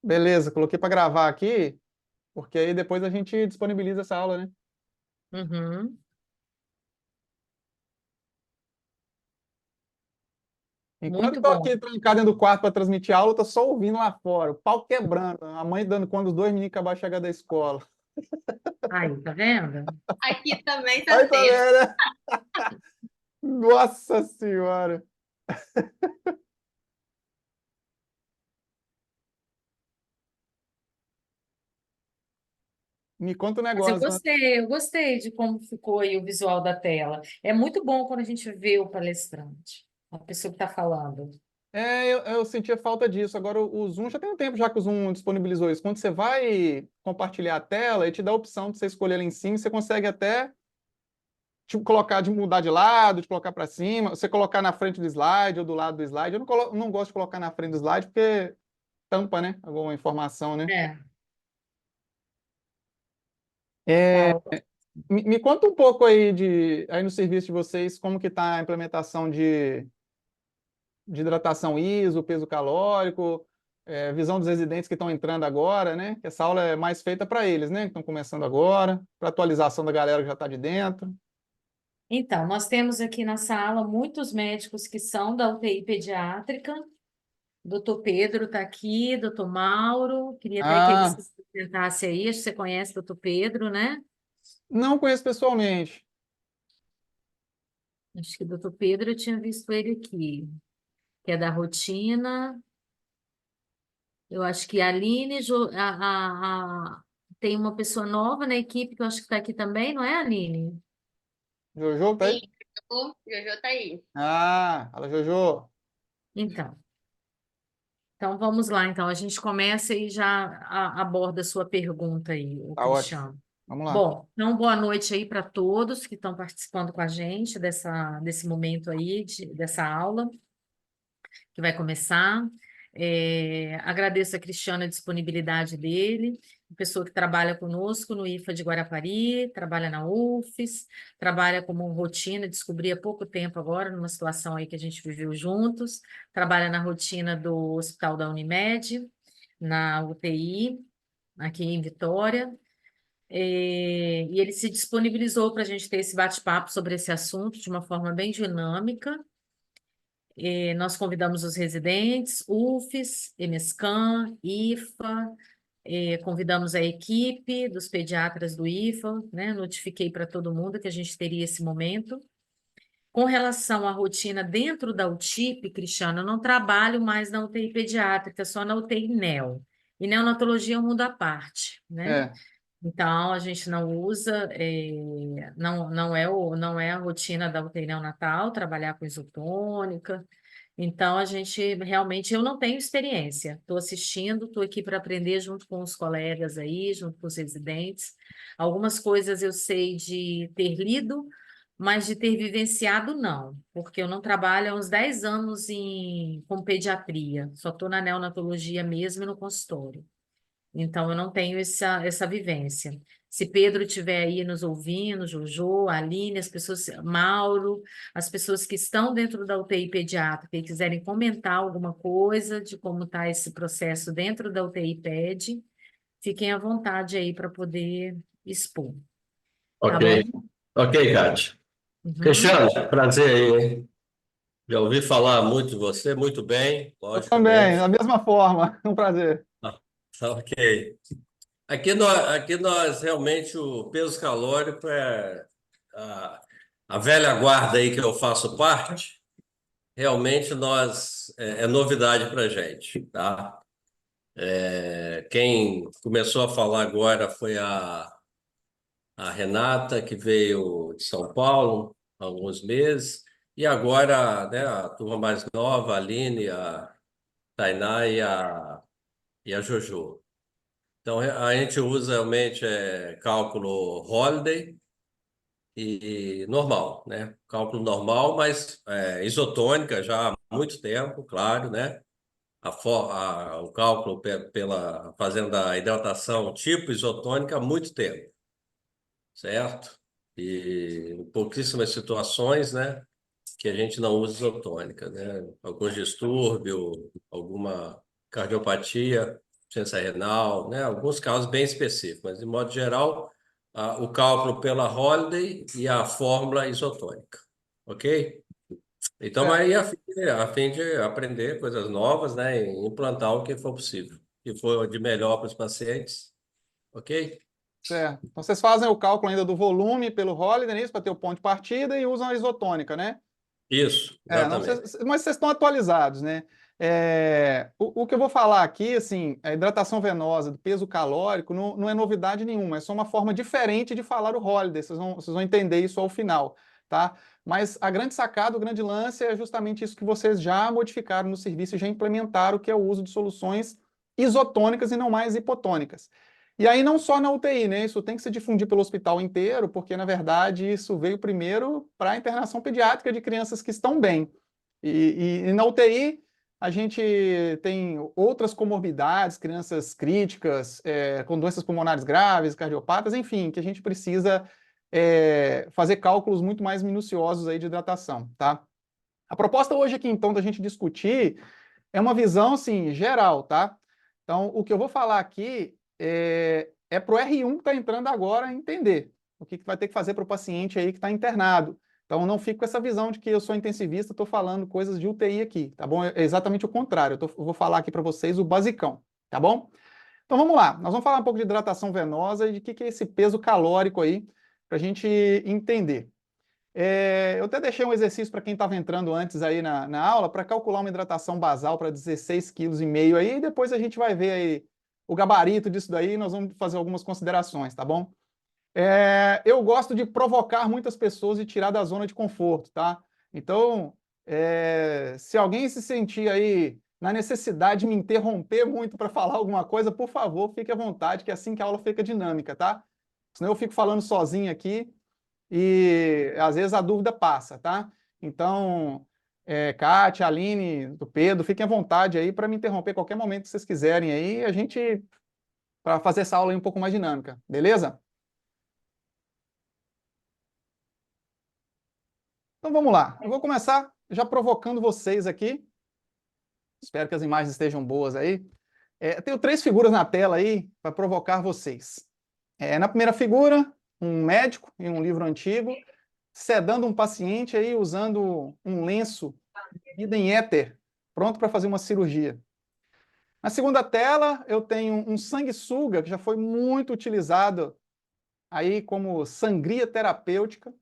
Beleza, coloquei para gravar aqui, porque aí depois a gente disponibiliza essa aula, né? Uhum. Enquanto eu Muito tô bom. aqui trancado dentro do quarto para transmitir aula, eu tô só ouvindo lá fora, o pau quebrando, a mãe dando quando os dois meninos acabaram de chegar da escola. Aí, tá vendo? Aqui também tá Aí tá tendo. vendo, né? Nossa Senhora! Me conta um Mas negócio, né? eu gostei de como ficou aí o visual da tela. É muito bom quando a gente vê o palestrante, a pessoa que está falando. Eu sentia falta disso. Agora o Zoom já tem um tempo já que o Zoom disponibilizou isso. Quando você vai compartilhar a tela, ele te dá a opção de você escolher lá em cima, você consegue até tipo, colocar, de mudar de lado, de colocar para cima, você colocar na frente do slide ou do lado do slide. Eu não gosto de colocar na frente do slide porque tampa, né? Alguma informação, né? É, É, tá. me conta um pouco aí aí no serviço de vocês, como que está a implementação de hidratação ISO, peso calórico, visão dos residentes que estão entrando agora, né? Que essa aula é mais feita para eles, né? Que estão começando agora, para atualização da galera que já está de dentro. Então, nós temos aqui na sala muitos médicos que são da UTI pediátrica. Doutor Pedro está aqui, doutor Mauro. Queria até que ele se Ah, apresentasse aí. Acho que você conhece o doutor Pedro, né? não conheço pessoalmente. Acho que o doutor Pedro eu tinha visto ele aqui, que é da rotina. Eu acho que a Aline, tem uma pessoa nova na equipe que eu acho que está aqui também, não é, Aline? Jojo, tá Sim, aí? Jojo tá aí. Ah, fala, Jojo. Então, então vamos lá. Então, a gente começa e já aborda a sua pergunta aí, o Tá ótimo. Cristiano. Vamos lá. Bom, então boa noite aí para todos que estão participando com a gente desse momento aí, dessa aula que vai começar. Agradeço a Cristiano a disponibilidade dele, pessoa que trabalha conosco no IFA de Guarapari, trabalha na UFES, trabalha como rotina, descobri há pouco tempo agora, numa situação aí que a gente viveu juntos, trabalha na rotina do Hospital da Unimed, na UTI, aqui em Vitória. E ele se disponibilizou para a gente ter esse bate-papo sobre esse assunto de uma forma bem dinâmica. Nós convidamos os residentes, UFES, EMESCAN, IFA, convidamos a equipe dos pediatras do IFA, né? Notifiquei para todo mundo que a gente teria esse momento. Com relação à rotina dentro da UTIP, Cristiano, eu não trabalho mais na UTI pediátrica, só na UTI NEO. E neonatologia é um mundo à parte, né? É, Então, a gente não usa, não é a rotina da UTI neonatal, trabalhar com isotônica. Então, a gente realmente, eu não tenho experiência. Estou assistindo, estou aqui para aprender junto com os colegas aí, junto com os residentes. Algumas coisas eu sei de ter lido, mas de ter vivenciado, não, porque eu não trabalho há uns 10 anos com pediatria, só estou na neonatologia mesmo e no consultório. Então, eu não tenho essa vivência. Se Pedro estiver aí nos ouvindo, Jojo, Aline, as pessoas, Mauro, as pessoas que estão dentro da UTI pediátrica e quiserem comentar alguma coisa de como está esse processo dentro da UTI PED, fiquem à vontade aí para poder expor, tá Ok, bom? ok, Kátia. Uhum. Cristiano, prazer aí, hein? Já ouvi falar muito de você, muito bem, eu também, da logicamente. mesma forma. Um prazer. Ah, tá ok. Aqui nós realmente o peso calórico é a velha guarda aí que eu faço parte. Realmente é novidade para gente, tá? Quem começou a falar agora foi a Renata, que veio de São Paulo há alguns meses, e agora, né, a turma mais nova, a Aline, a Tainá e a Jojo. Então, a gente usa realmente cálculo Holiday e normal, né? Cálculo normal, mas isotônica já há muito tempo, claro, né? O cálculo pela fazendo a hidratação tipo isotônica há muito tempo, certo? E em pouquíssimas situações, né, que a gente não usa isotônica, né? Algum distúrbio, alguma cardiopatia, insuficiência renal, né? Alguns casos bem específicos, mas de modo geral, o cálculo pela Holiday e a fórmula isotônica, ok? Então, Certo, aí a fim de aprender coisas novas, né? E implantar o que for possível, que for de melhor para os pacientes, ok? certo. Então, vocês fazem o cálculo ainda do volume pelo Holiday, para ter o ponto de partida e usam a isotônica, né? Isso, Não, exatamente. mas vocês estão atualizados, né? O que eu vou falar aqui, assim, a hidratação venosa do peso calórico não é novidade nenhuma, é só uma forma diferente de falar o Holiday, vocês vão entender isso ao final, tá? Mas a grande sacada, o grande lance é justamente isso que vocês já modificaram no serviço e já implementaram, que é o uso de soluções isotônicas e não mais hipotônicas. E aí não só na UTI, né? Isso tem que se difundir pelo hospital inteiro, porque na verdade isso veio primeiro para a internação pediátrica de crianças que estão bem. E na UTI a gente tem outras comorbidades, crianças críticas, com doenças pulmonares graves, cardiopatas, enfim, que a gente precisa fazer cálculos muito mais minuciosos aí de hidratação, tá? A proposta hoje aqui, então, da gente discutir é uma visão, assim, geral, tá? Então, o que eu vou falar aqui é para o R1 que está entrando agora entender o que vai ter que fazer para o paciente aí que está internado. Então, não fique com essa visão de que eu sou intensivista, estou falando coisas de UTI aqui, tá bom? É exatamente o contrário, eu vou falar aqui para vocês o basicão, tá bom? Então, vamos lá. Nós vamos falar um pouco de hidratação venosa e de que é esse peso calórico aí, para a gente entender. Eu até deixei um exercício para quem estava entrando antes aí na aula, para calcular uma hidratação basal para 16,5 kg aí, e depois a gente vai ver aí o gabarito disso daí e nós vamos fazer algumas considerações, tá bom? Eu gosto de provocar muitas pessoas e tirar da zona de conforto, tá? Então, se alguém se sentir aí na necessidade de me interromper muito para falar alguma coisa, por favor, fique à vontade, que é assim que a aula fica dinâmica, tá? Senão eu fico falando sozinho aqui e às vezes a dúvida passa, tá? Então, Kátia, Aline, do Pedro, fiquem à vontade aí para me interromper a qualquer momento que vocês quiserem aí, a gente, para fazer essa aula aí um pouco mais dinâmica, beleza? Então vamos lá, eu vou começar já provocando vocês aqui, espero que as imagens estejam boas aí. Eu tenho 3 figuras na tela aí para provocar vocês. Na primeira figura, um médico em um livro antigo, sedando um paciente aí usando um lenço bebido em éter, pronto para fazer uma cirurgia. Na segunda tela, eu tenho um sanguessuga que já foi muito utilizado aí como sangria terapêutica.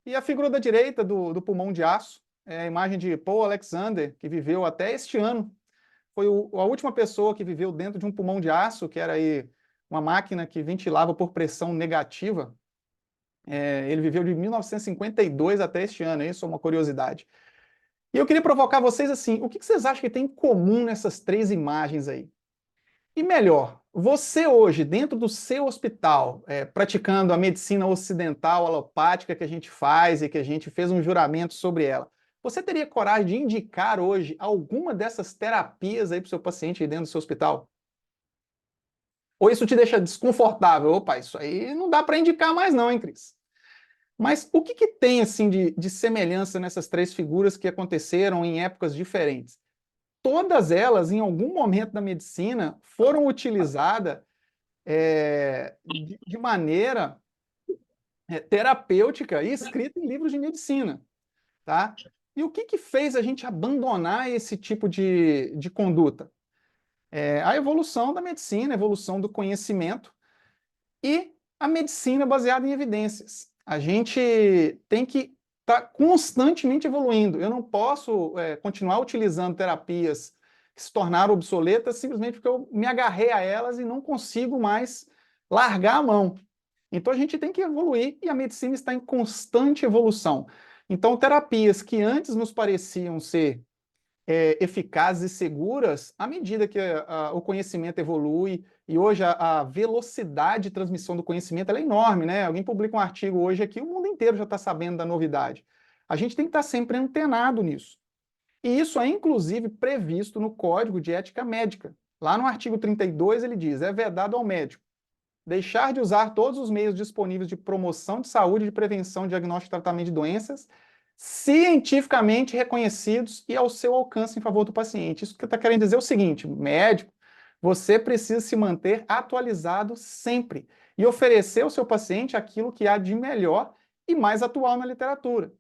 E a figura da direita do pulmão de aço, é a imagem de Paul Alexander, que viveu até este ano. Foi a última pessoa que viveu dentro de um pulmão de aço, que era aí uma máquina que ventilava por pressão negativa. Ele viveu de 1952 até este ano, isso é uma curiosidade. E eu queria provocar vocês assim, o que vocês acham que tem em comum nessas 3 imagens aí? E melhor, você hoje, dentro do seu hospital, praticando a medicina ocidental alopática que a gente faz e que a gente fez um juramento sobre ela, você teria coragem de indicar hoje alguma dessas terapias aí para o seu paciente aí dentro do seu hospital? Ou isso te deixa desconfortável? Opa, isso aí não dá para indicar mais não, hein, Cris? Mas o que tem assim de semelhança nessas 3 figuras que aconteceram em épocas diferentes? Todas elas, em algum momento da medicina, foram utilizadas de maneira terapêutica e escrita em livros de medicina, tá? E o que fez a gente abandonar esse tipo de conduta? A evolução da medicina, a evolução do conhecimento e a medicina baseada em evidências. A gente tem que estar constantemente evoluindo. Eu não posso continuar utilizando terapias que se tornaram obsoletas simplesmente porque eu me agarrei a elas e não consigo mais largar a mão. Então a gente tem que evoluir e a medicina está em constante evolução. Então, terapias que antes nos pareciam ser eficazes e seguras, à medida que o conhecimento evolui, e hoje a velocidade de transmissão do conhecimento é enorme, né? Alguém publica um artigo hoje aqui, o mundo inteiro já está sabendo da novidade. A gente tem que estar sempre antenado nisso. E isso é, inclusive, previsto no Código de Ética Médica. Lá no artigo 32 ele diz, é vedado ao médico deixar de usar todos os meios disponíveis de promoção de saúde, de prevenção, diagnóstico e tratamento de doenças cientificamente reconhecidos e ao seu alcance em favor do paciente. Isso que está querendo dizer é o seguinte, médico, Você precisa se manter atualizado sempre e oferecer ao seu paciente aquilo que há de melhor e mais atual na literatura.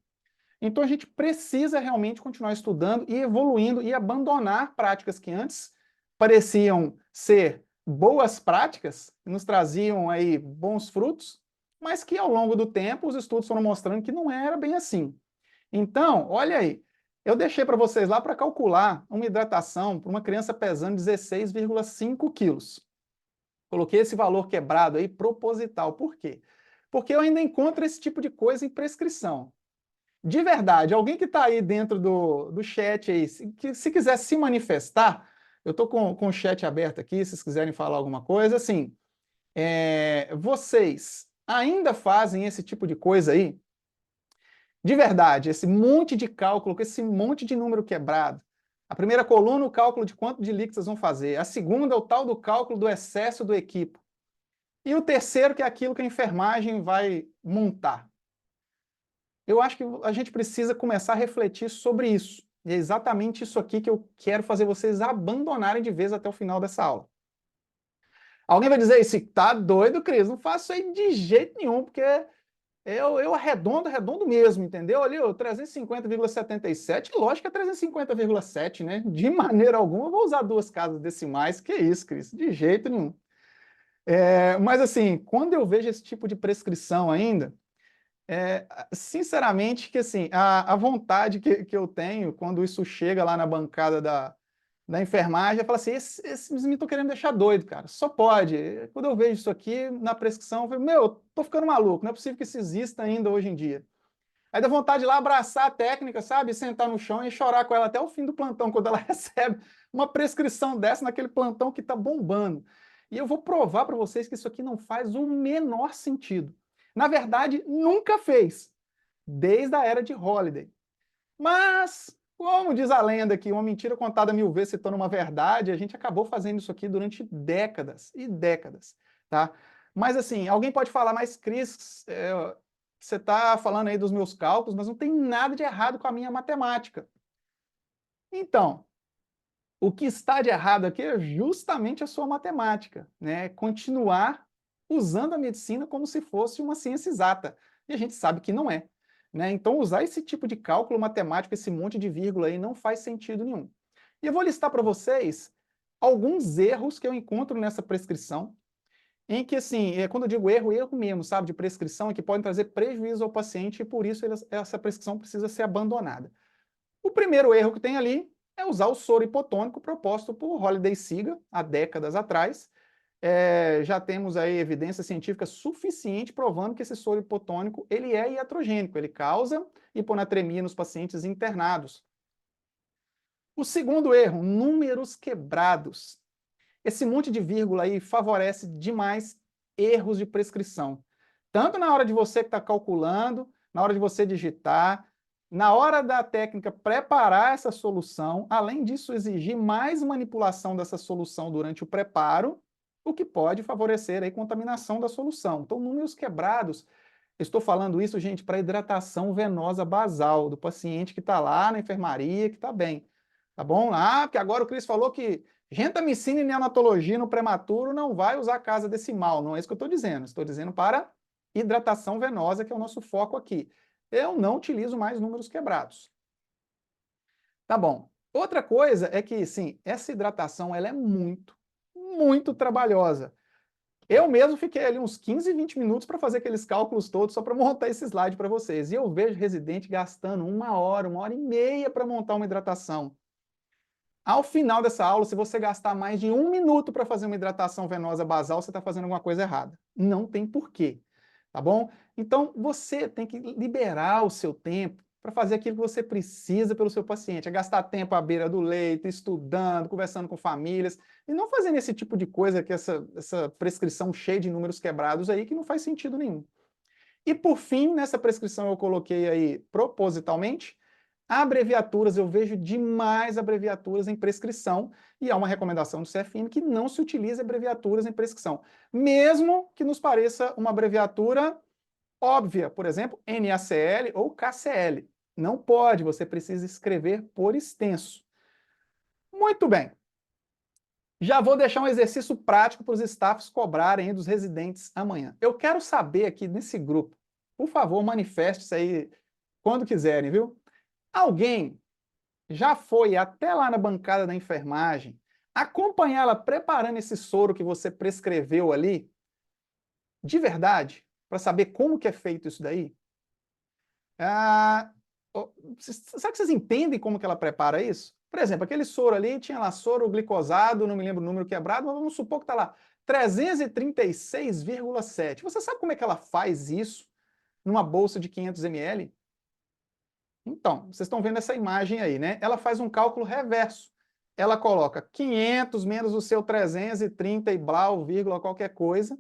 Então a gente precisa realmente continuar estudando e evoluindo e abandonar práticas que antes pareciam ser boas práticas, que nos traziam aí bons frutos, mas que ao longo do tempo os estudos foram mostrando que não era bem assim. Então, olha aí, eu deixei para vocês lá para calcular uma hidratação para uma criança pesando 16,5 quilos. Coloquei esse valor quebrado aí proposital. Por quê? Porque eu ainda encontro esse tipo de coisa em prescrição. De verdade, alguém que está aí dentro do chat aí, se quiser se manifestar, eu estou com o chat aberto aqui, se vocês quiserem falar alguma coisa, assim, vocês ainda fazem esse tipo de coisa aí? De verdade, esse monte de cálculo, com esse monte de número quebrado. A primeira coluna, o cálculo de quanto de líquidos vocês vão fazer. A segunda, o tal do cálculo do excesso do equipo. E o terceiro, que é aquilo que a enfermagem vai montar. Eu acho que a gente precisa começar a refletir sobre isso. E é exatamente isso aqui que eu quero fazer vocês abandonarem de vez até o final dessa aula. Alguém vai dizer isso, tá doido, Cris? Não faço isso aí de jeito nenhum, porque eu arredondo mesmo, entendeu? Ali, o 350,77, lógico que é 350,7, né? De maneira alguma eu vou usar duas casas decimais, que isso, Cris? De jeito nenhum. Mas assim, quando eu vejo esse tipo de prescrição ainda, sinceramente, que assim, a vontade que eu tenho quando isso chega lá na bancada da enfermagem, eu falo assim, esses me estão querendo deixar doido, cara, só pode. Quando eu vejo isso aqui na prescrição, eu falo, meu, eu tô ficando maluco, não é possível que isso exista ainda hoje em dia. Aí dá vontade de ir lá abraçar a técnica, sabe, sentar no chão e chorar com ela até o fim do plantão, quando ela recebe uma prescrição dessa naquele plantão que está bombando. E eu vou provar para vocês que isso aqui não faz o menor sentido. Na verdade, nunca fez, desde a era de Holiday. Mas, como diz a lenda aqui, uma mentira contada 1000 vezes se torna uma verdade, a gente acabou fazendo isso aqui durante décadas e décadas, tá? Mas assim, alguém pode falar, mas Cris, você está falando aí dos meus cálculos, mas não tem nada de errado com a minha matemática. Então, o que está de errado aqui é justamente a sua matemática, né? Continuar usando a medicina como se fosse uma ciência exata. E a gente sabe que não é, né? Então, usar esse tipo de cálculo matemático, esse monte de vírgula aí, não faz sentido nenhum. E eu vou listar para vocês alguns erros que eu encontro nessa prescrição, em que, assim, quando eu digo erro, erro mesmo, sabe, de prescrição, é que podem trazer prejuízo ao paciente e, por isso, essa prescrição precisa ser abandonada. O primeiro erro que tem ali é usar o soro hipotônico proposto por Holiday e Siga há décadas atrás. Já temos aí evidência científica suficiente provando que esse soro hipotônico ele é iatrogênico, ele causa hiponatremia nos pacientes internados. O segundo erro, números quebrados. Esse monte de vírgula aí favorece demais erros de prescrição. Tanto na hora de você que está calculando, na hora de você digitar, na hora da técnica preparar essa solução, além disso exigir mais manipulação dessa solução durante o preparo, o que pode favorecer a contaminação da solução. Então, números quebrados, estou falando isso, gente, para hidratação venosa basal do paciente que está lá na enfermaria, que está bem. Tá bom? Porque agora o Cris falou que gentamicina e neonatologia no prematuro não vai usar casa decimal. Não é isso que eu estou dizendo. Estou dizendo para hidratação venosa, que é o nosso foco aqui. Eu não utilizo mais números quebrados. Tá bom. Outra coisa é que, sim, essa hidratação ela é muito, muito trabalhosa. Eu mesmo fiquei ali uns 15, 20 minutos para fazer aqueles cálculos todos, só para montar esse slide para vocês. E eu vejo residente gastando 1 hora e meia para montar uma hidratação. Ao final dessa aula, se você gastar mais de 1 minuto para fazer uma hidratação venosa basal, você está fazendo alguma coisa errada. Não tem porquê, tá bom? Então, você tem que liberar o seu tempo para fazer aquilo que você precisa pelo seu paciente. É gastar tempo à beira do leito, estudando, conversando com famílias, e não fazendo esse tipo de coisa, que essa prescrição cheia de números quebrados aí, que não faz sentido nenhum. E por fim, nessa prescrição eu coloquei aí propositalmente, abreviaturas, eu vejo demais abreviaturas em prescrição, e há uma recomendação do CFM que não se utilize abreviaturas em prescrição, mesmo que nos pareça uma abreviatura óbvia, por exemplo, NaCl ou KCl. Não pode, você precisa escrever por extenso. Muito bem. Já vou deixar um exercício prático para os staffs cobrarem aí dos residentes amanhã. Eu quero saber aqui nesse grupo, por favor, manifeste-se aí quando quiserem, viu? Alguém já foi até lá na bancada da enfermagem acompanhar ela preparando esse soro que você prescreveu ali, de verdade, para saber como que é feito isso daí? Será que vocês entendem como que ela prepara isso? Por exemplo, aquele soro ali tinha lá soro glicosado, não me lembro o número quebrado, mas vamos supor que está lá 336,7. Você sabe como é que ela faz isso numa bolsa de 500 ml? Então, vocês estão vendo essa imagem aí, né? Ela faz um cálculo reverso. Ela coloca 500 menos o seu 330 e blau, vírgula, qualquer coisa.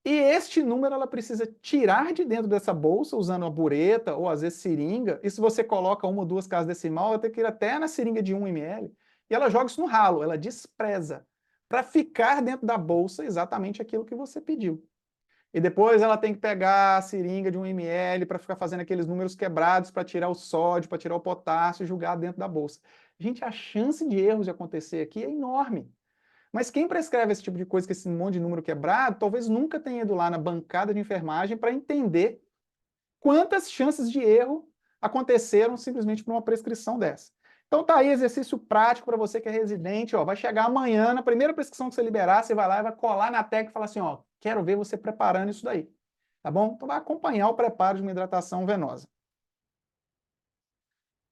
E este número ela precisa tirar de dentro dessa bolsa, usando uma bureta ou às vezes seringa. E se você coloca uma ou duas casas decimal, ela tem que ir até na seringa de 1 ml. E ela joga isso no ralo, ela despreza, para ficar dentro da bolsa exatamente aquilo que você pediu. E depois ela tem que pegar a seringa de 1 ml para ficar fazendo aqueles números quebrados para tirar o sódio, para tirar o potássio e jogar dentro da bolsa. Gente, a chance de erros de acontecer aqui é enorme. Mas quem prescreve esse tipo de coisa, com esse monte de número quebrado, talvez nunca tenha ido lá na bancada de enfermagem para entender quantas chances de erro aconteceram simplesmente por uma prescrição dessa. Então tá aí exercício prático para você que é residente, ó, vai chegar amanhã, na primeira prescrição que você liberar, você vai lá e vai colar na tecla e falar assim, ó, quero ver você preparando isso daí, tá bom? Então vai acompanhar o preparo de uma hidratação venosa.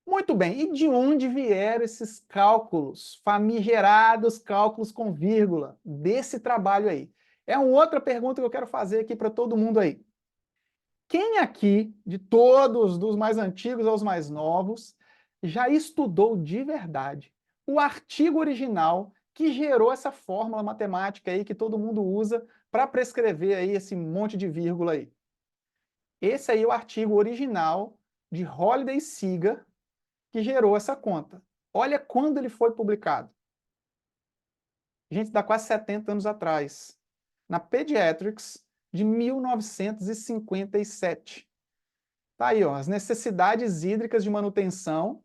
Muito bem, e de onde vieram esses cálculos, famigerados cálculos com vírgula, desse trabalho aí? É uma outra pergunta que eu quero fazer aqui para todo mundo aí. Quem aqui, de todos, dos mais antigos aos mais novos, já estudou de verdade o artigo original que gerou essa fórmula matemática aí que todo mundo usa para prescrever aí esse monte de vírgula aí? Esse aí é o artigo original de Holliday e Seeger que gerou essa conta. Olha quando ele foi publicado. Gente, dá quase 70 anos atrás. Na Pediatrics, de 1957. Tá aí, ó, as necessidades hídricas de manutenção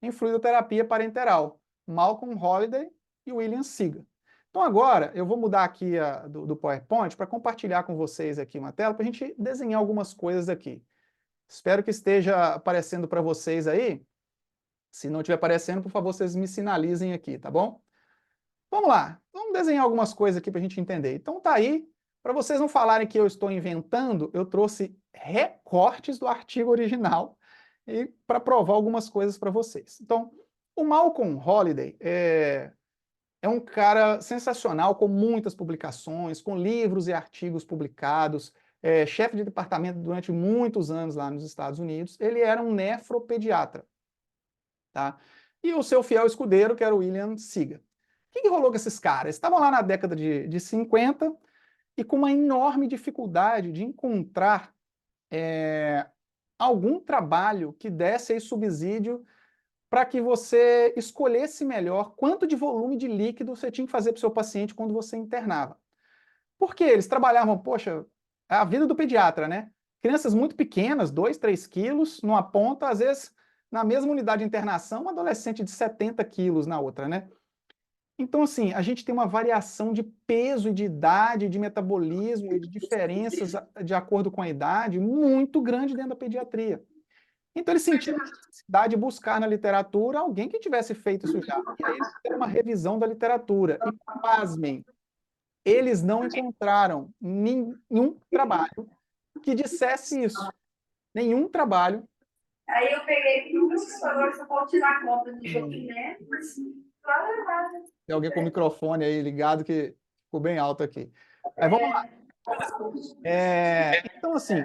em fluidoterapia parenteral. Malcolm Holliday e William Seeger. Então agora, eu vou mudar aqui do PowerPoint para compartilhar com vocês aqui uma tela para a gente desenhar algumas coisas aqui. Espero que esteja aparecendo para vocês aí. Se não estiver aparecendo, por favor, vocês me sinalizem aqui, tá bom? Vamos lá, vamos desenhar algumas coisas aqui para a gente entender. Então tá aí, para vocês não falarem que eu estou inventando, eu trouxe recortes do artigo original e para provar algumas coisas para vocês. Então, o Malcolm Holliday é um cara sensacional, com muitas publicações, com livros e artigos publicados, chefe de departamento durante muitos anos lá nos Estados Unidos. Ele era um nefropediatra. Tá? E o seu fiel escudeiro, que era o William Seeger. O que rolou com esses caras? Eles estavam lá na década de 50 e com uma enorme dificuldade de encontrar algum trabalho que desse aí subsídio para que você escolhesse melhor quanto de volume de líquido você tinha que fazer para o seu paciente quando você internava. Porque eles trabalhavam, poxa, a vida do pediatra, né? Crianças muito pequenas, 2, 3 quilos, numa ponta, às vezes na mesma unidade de internação, um adolescente de 70 quilos na outra, né? Então, assim, a gente tem uma variação de peso e de idade, de metabolismo e de diferenças de acordo com a idade muito grande dentro da pediatria. Então, eles sentiram a necessidade de buscar na literatura alguém que tivesse feito isso já. E aí eles fizeram uma revisão da literatura. E, pasmem, eles não encontraram nenhum trabalho que dissesse isso. Nenhum trabalho. Aí eu peguei e agora você pode tirar a conta de documentos. Tem alguém com o microfone aí ligado que ficou bem alto aqui. Aí vamos lá. Então, assim,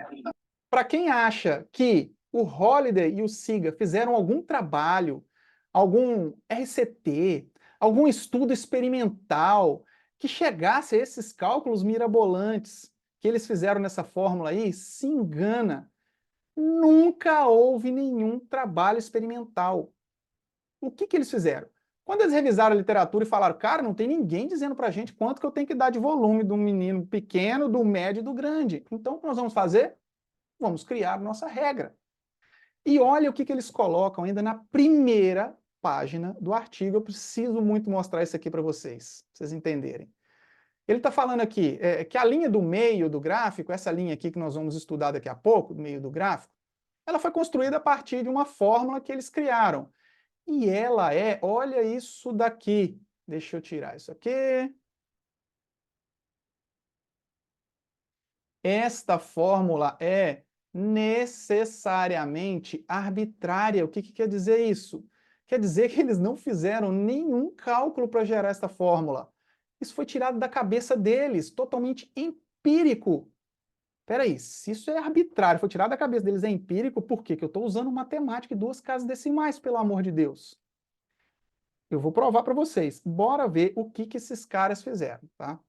para quem acha que o Holliday e o Seeger fizeram algum trabalho, algum RCT, algum estudo experimental que chegasse a esses cálculos mirabolantes que eles fizeram nessa fórmula aí, se engana. Nunca houve nenhum trabalho experimental. O que eles fizeram? Quando eles revisaram a literatura e falaram, cara, não tem ninguém dizendo pra gente quanto que eu tenho que dar de volume do menino pequeno, do médio e do grande. Então, o que nós vamos fazer? Vamos criar nossa regra. E olha o que eles colocam ainda na primeira página do artigo. Eu preciso muito mostrar isso aqui para vocês entenderem. Ele está falando aqui que a linha do meio do gráfico, essa linha aqui que nós vamos estudar daqui a pouco, do meio do gráfico, ela foi construída a partir de uma fórmula que eles criaram. E ela olha isso daqui. Deixa eu tirar isso aqui. Esta fórmula é necessariamente arbitrária. O que quer dizer isso? Quer dizer que eles não fizeram nenhum cálculo para gerar esta fórmula. Isso foi tirado da cabeça deles, totalmente empírico. Espera aí, se isso é arbitrário, foi tirado da cabeça deles, é empírico, por quê? Que eu estou usando matemática e 2 casas decimais, pelo amor de Deus. Eu vou provar para vocês. Bora ver o que esses caras fizeram, tá?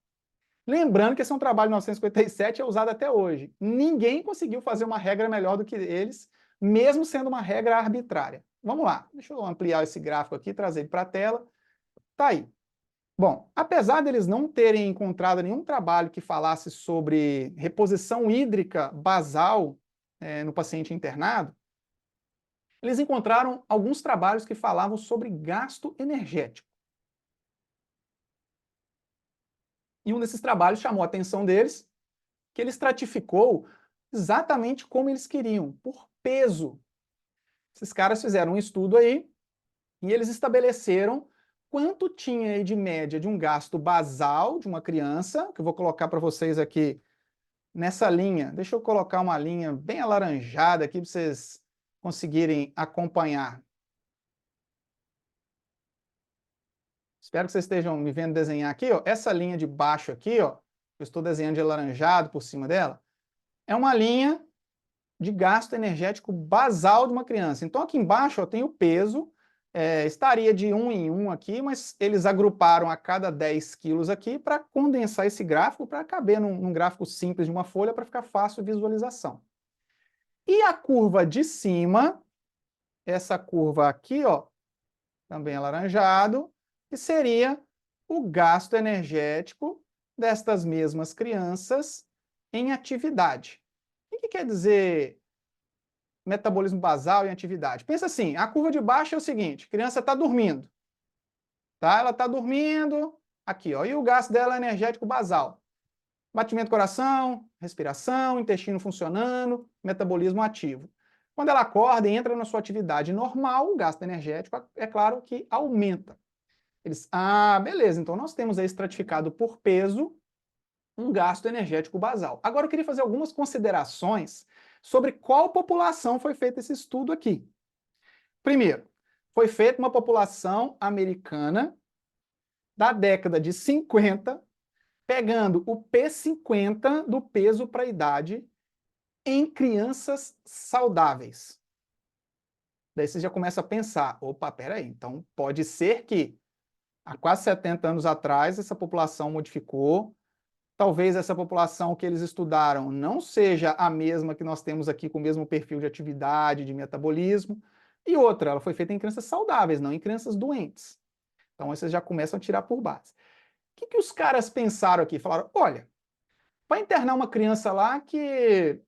Lembrando que esse é um trabalho de 1957 e é usado até hoje. Ninguém conseguiu fazer uma regra melhor do que eles, mesmo sendo uma regra arbitrária. Vamos lá, deixa eu ampliar esse gráfico aqui, trazer ele para a tela. Tá aí. Bom, apesar deles não terem encontrado nenhum trabalho que falasse sobre reposição hídrica basal no paciente internado, eles encontraram alguns trabalhos que falavam sobre gasto energético. E um desses trabalhos chamou a atenção deles, que ele estratificou exatamente como eles queriam, por peso. Esses caras fizeram um estudo aí, e eles estabeleceram quanto tinha aí de média de um gasto basal de uma criança, que eu vou colocar para vocês aqui nessa linha. Deixa eu colocar uma linha bem alaranjada aqui para vocês conseguirem acompanhar. Espero que vocês estejam me vendo desenhar aqui, ó. Essa linha de baixo aqui, ó, eu estou desenhando de alaranjado por cima dela, é uma linha de gasto energético basal de uma criança. Então aqui embaixo, ó, tem o peso, estaria de 1 em 1 aqui, mas eles agruparam a cada 10 quilos aqui para condensar esse gráfico, para caber num gráfico simples de uma folha, para ficar fácil a visualização. E a curva de cima, essa curva aqui, ó, também alaranjado, que seria o gasto energético destas mesmas crianças em atividade. O que quer dizer metabolismo basal em atividade? Pensa assim, a curva de baixo é o seguinte, a criança está dormindo, tá? Ela está dormindo, aqui, ó, e o gasto dela é energético basal. Batimento do coração, respiração, intestino funcionando, metabolismo ativo. Quando ela acorda e entra na sua atividade normal, o gasto energético, é claro que aumenta. Beleza, então nós temos aí estratificado por peso um gasto energético basal. Agora eu queria fazer algumas considerações sobre qual população foi feito esse estudo aqui. Primeiro, foi feita uma população americana da década de 50, pegando o P50 do peso para a idade em crianças saudáveis. Daí você já começa a pensar, opa, peraí, então pode ser que há quase 70 anos atrás essa população modificou, talvez essa população que eles estudaram não seja a mesma que nós temos aqui com o mesmo perfil de atividade, de metabolismo, e outra, ela foi feita em crianças saudáveis, não em crianças doentes. Então vocês já começam a tirar por base. O que os caras pensaram aqui? Falaram, olha, vai internar uma criança lá que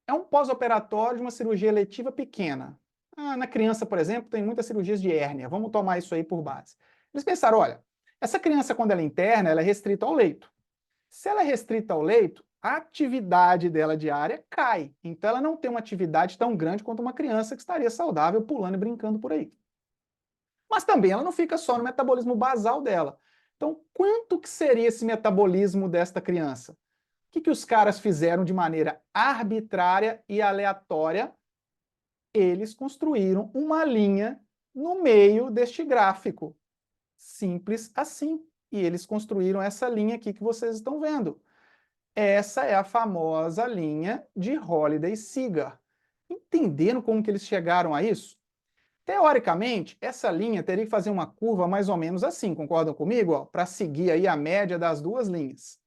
é um pós-operatório de uma cirurgia eletiva pequena. Na criança, por exemplo, tem muitas cirurgias de hérnia, vamos tomar isso aí por base. Eles pensaram, olha, essa criança quando ela interna, ela é restrita ao leito. Se ela é restrita ao leito, a atividade dela diária cai. Então ela não tem uma atividade tão grande quanto uma criança que estaria saudável, pulando e brincando por aí. Mas também ela não fica só no metabolismo basal dela. Então, quanto que seria esse metabolismo desta criança? O que os caras fizeram de maneira arbitrária e aleatória? Eles construíram uma linha no meio deste gráfico. Simples assim. E eles construíram essa linha aqui que vocês estão vendo. Essa é a famosa linha de Holliday-Seager. Entenderam como que eles chegaram a isso? Teoricamente, essa linha teria que fazer uma curva mais ou menos assim, concordam comigo? Para seguir aí a média das duas linhas.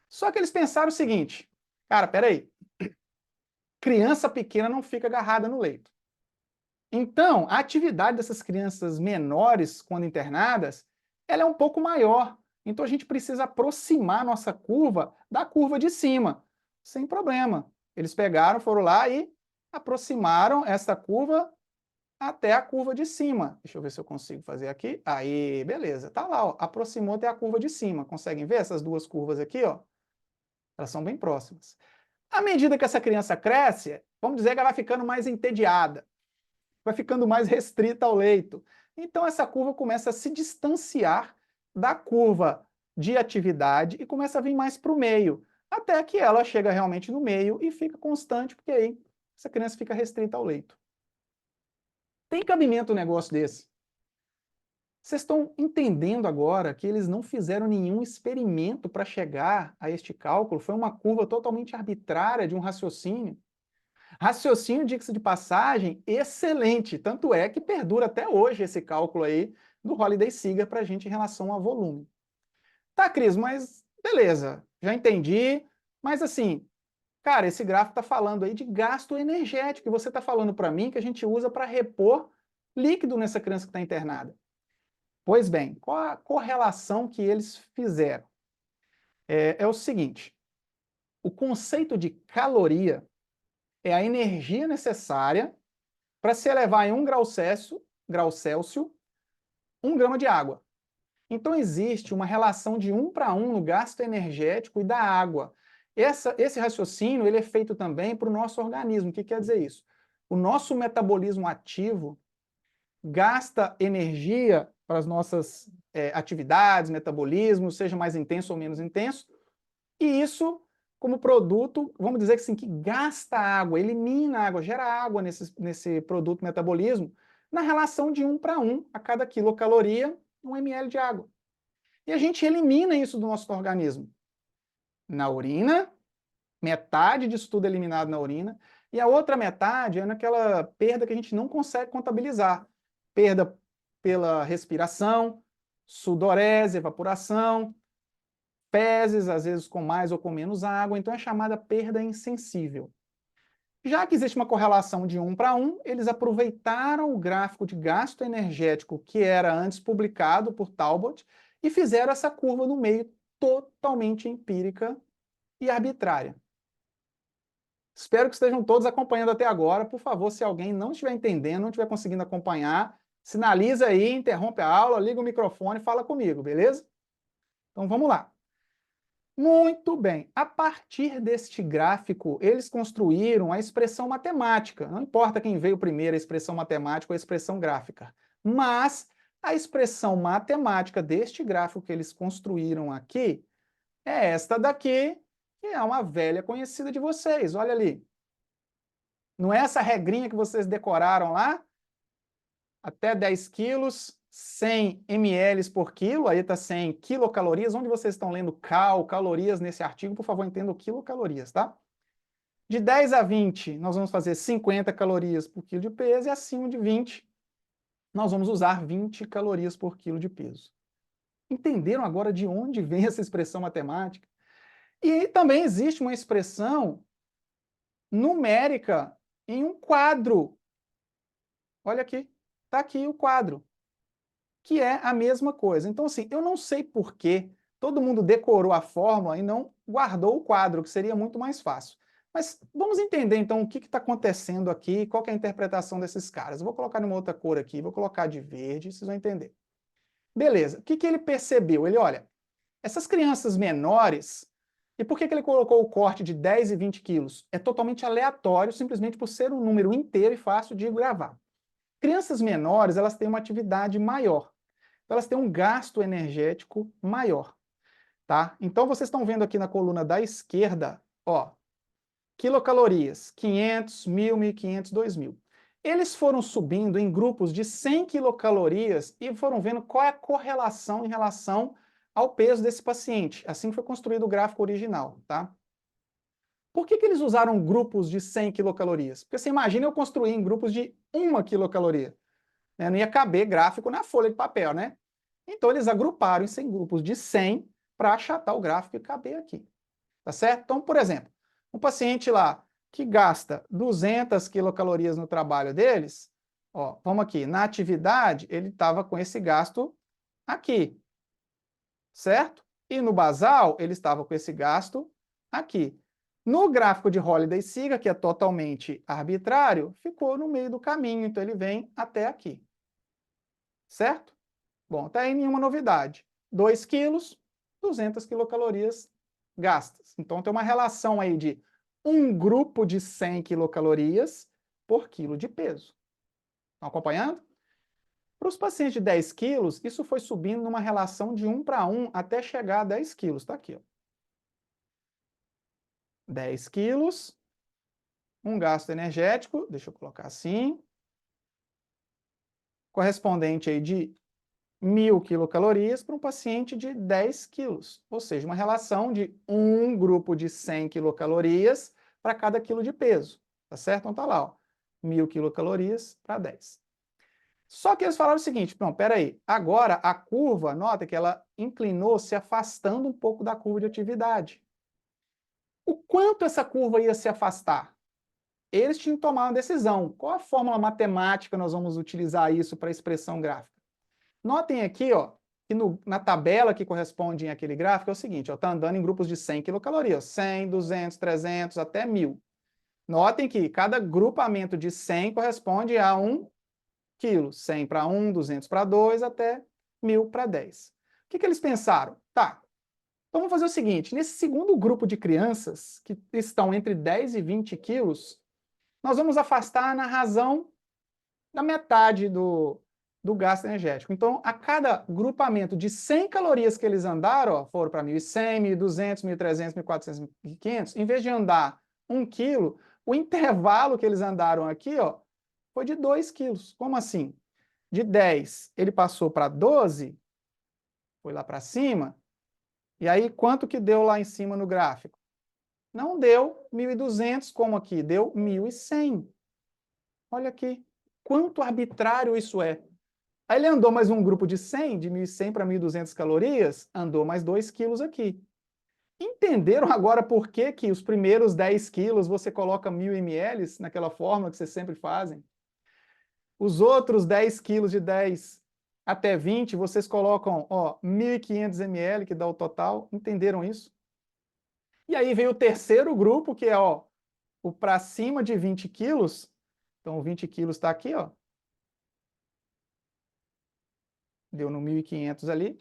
Só que eles pensaram o seguinte, cara, peraí, criança pequena não fica agarrada no leito. Então, a atividade dessas crianças menores, quando internadas, ela é um pouco maior. Então a gente precisa aproximar nossa curva da curva de cima, sem problema. Eles pegaram, foram lá e aproximaram essa curva até a curva de cima. Deixa eu ver se eu consigo fazer aqui. Aí, beleza. Tá lá, ó, aproximou até a curva de cima. Conseguem ver essas duas curvas aqui, ó? Elas são bem próximas. À medida que essa criança cresce, vamos dizer que ela vai ficando mais entediada, vai ficando mais restrita ao leito. Então essa curva começa a se distanciar da curva de atividade e começa a vir mais para o meio, até que ela chega realmente no meio e fica constante, porque aí essa criança fica restrita ao leito. Tem cabimento um negócio desse? Vocês estão entendendo agora que eles não fizeram nenhum experimento para chegar a este cálculo? Foi uma curva totalmente arbitrária de um raciocínio. Raciocínio, diga-se de passagem, excelente. Tanto é que perdura até hoje esse cálculo aí do Holiday-Sigar para a gente em relação a volume. Tá, Cris, mas beleza, já entendi. Mas assim, cara, esse gráfico está falando aí de gasto energético. E você está falando para mim que a gente usa para repor líquido nessa criança que está internada. Pois bem, qual a correlação que eles fizeram? É o seguinte, o conceito de caloria é a energia necessária para se elevar em 1 grau Celsius 1 grama de água. Então existe uma relação de 1 para 1 no gasto energético e da água. Esse raciocínio ele é feito também para o nosso organismo. O que quer dizer isso? O nosso metabolismo ativo gasta energia para as nossas atividades, metabolismo, seja mais intenso ou menos intenso, e isso, como produto, vamos dizer assim, que gasta água, elimina água, gera água nesse produto metabolismo, na relação de 1 para 1, a cada quilocaloria, 1 ml de água. E a gente elimina isso do nosso organismo. Na urina, metade disso tudo é eliminado na urina, e a outra metade é naquela perda que a gente não consegue contabilizar. Perda pela respiração, sudorese, evaporação, fezes, às vezes com mais ou com menos água, então é chamada perda insensível. Já que existe uma correlação de 1 para 1, eles aproveitaram o gráfico de gasto energético que era antes publicado por Talbot e fizeram essa curva no meio totalmente empírica e arbitrária. Espero que estejam todos acompanhando até agora. Por favor, se alguém não estiver entendendo, não estiver conseguindo acompanhar, sinaliza aí, interrompe a aula, liga o microfone e fala comigo, beleza? Então vamos lá. Muito bem. A partir deste gráfico, eles construíram a expressão matemática. Não importa quem veio primeiro, a expressão matemática ou a expressão gráfica. Mas a expressão matemática deste gráfico que eles construíram aqui é esta daqui, que é uma velha conhecida de vocês. Olha ali. Não é essa regrinha que vocês decoraram lá? Até 10 quilos, 100 ml por quilo, aí está 100 quilocalorias. Onde vocês estão lendo calorias nesse artigo, por favor, entendam quilocalorias, tá? De 10 a 20, nós vamos fazer 50 calorias por quilo de peso, e acima de 20, nós vamos usar 20 calorias por quilo de peso. Entenderam agora de onde vem essa expressão matemática? E também existe uma expressão numérica em um quadro. Olha aqui, está aqui o quadro, que é a mesma coisa. Então, assim, eu não sei por que todo mundo decorou a fórmula e não guardou o quadro, que seria muito mais fácil. Mas vamos entender, então, o que está acontecendo aqui, qual que é a interpretação desses caras. Eu vou colocar numa outra cor aqui, vou colocar de verde, vocês vão entender. Beleza, o que ele percebeu? Ele, olha, essas crianças menores, e por que ele colocou o corte de 10 e 20 quilos? É totalmente aleatório, simplesmente por ser um número inteiro e fácil de gravar. Crianças menores, elas têm uma atividade maior. Elas têm um gasto energético maior, tá? Então, vocês estão vendo aqui na coluna da esquerda, ó, quilocalorias, 500, 1.000, 1.500, 2.000. Eles foram subindo em grupos de 100 quilocalorias e foram vendo qual é a correlação em relação ao peso desse paciente. Assim foi construído o gráfico original, tá? Por que eles usaram grupos de 100 quilocalorias? Porque você imagina eu construir em grupos de 1 quilocaloria. Né? Não ia caber gráfico na folha de papel, né? Então eles agruparam em 100 grupos de 100 para achatar o gráfico e caber aqui. Tá certo? Então, por exemplo, um paciente lá que gasta 200 quilocalorias no trabalho deles, ó, vamos aqui, na atividade ele estava com esse gasto aqui, certo? E no basal ele estava com esse gasto aqui. No gráfico de Holiday-Siga, que é totalmente arbitrário, ficou no meio do caminho, então ele vem até aqui. Certo? Bom, até aí nenhuma novidade. 2 quilos, 200 quilocalorias gastas. Então tem uma relação aí de um grupo de 100 quilocalorias por quilo de peso. Estão acompanhando? Para os pacientes de 10 quilos, isso foi subindo numa relação de 1 para 1 até chegar a 10 quilos. Está aqui, ó. 10 quilos, um gasto energético, deixa eu colocar assim, correspondente aí de 1.000 quilocalorias para um paciente de 10 quilos, ou seja, uma relação de um grupo de 100 quilocalorias para cada quilo de peso, tá certo? Então tá lá, ó, 1.000 quilocalorias para 10. Só que eles falaram o seguinte, não, peraí, agora a curva, nota que ela inclinou se afastando um pouco da curva de atividade. O quanto essa curva ia se afastar? Eles tinham que tomar uma decisão. Qual a fórmula matemática nós vamos utilizar isso para a expressão gráfica? Notem aqui, ó, que na tabela que corresponde àquele gráfico é o seguinte, está andando em grupos de 100 quilocalorias, 100, 200, 300, até 1.000. Notem que cada grupamento de 100 corresponde a 1 quilo, 100 para 1, 200 para 2, até 1.000 para 10. O que eles pensaram? Tá, então vamos fazer o seguinte, nesse segundo grupo de crianças, que estão entre 10 e 20 quilos, nós vamos afastar na razão da metade do gasto energético. Então, a cada grupamento de 100 calorias que eles andaram, ó, foram para 1.100, 1.200, 1.300, 1.400, 1.500, em vez de andar 1 quilo, o intervalo que eles andaram aqui, ó, foi de 2 quilos. Como assim? De 10, ele passou para 12, foi lá para cima, e aí quanto que deu lá em cima no gráfico? Não deu 1.200, como aqui, deu 1.100. Olha aqui, quanto arbitrário isso é. Aí ele andou mais um grupo de 100, de 1.100 para 1.200 calorias, andou mais 2 quilos aqui. Entenderam agora por que que os primeiros 10 quilos você coloca 1.000 ml naquela fórmula que vocês sempre fazem? Os outros 10 quilos de 10 até 20, vocês colocam, ó, 1.500 ml, que dá o total. Entenderam isso? E aí veio o terceiro grupo, que é, ó, o para cima de 20 quilos. Então, o 20 quilos está aqui, ó. Deu no 1.500 ali.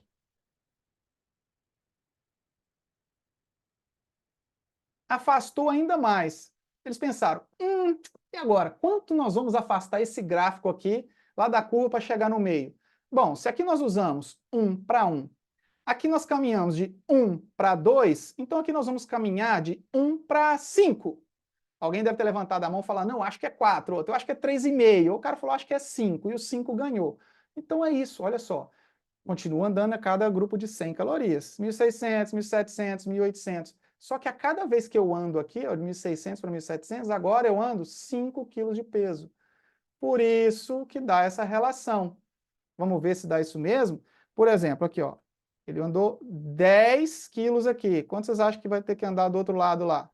Afastou ainda mais. Eles pensaram, e agora? Quanto nós vamos afastar esse gráfico aqui, lá da curva, para chegar no meio? Bom, se aqui nós usamos 1 para 1, aqui nós caminhamos de 1 para 2, então aqui nós vamos caminhar de 1 para 5. Alguém deve ter levantado a mão e falar, não, acho que é 4, outro, eu acho que é 3,5. O cara falou, acho que é 5, e o 5 ganhou. Então é isso, olha só. Continua andando a cada grupo de 100 calorias. 1.600, 1.700, 1.800. Só que a cada vez que eu ando aqui, ó, de 1.600 para 1.700, agora eu ando 5 quilos de peso. Por isso que dá essa relação. Vamos ver se dá isso mesmo? Por exemplo, aqui, ó, ele andou 10 quilos aqui. Quanto vocês acham que vai ter que andar do outro lado lá?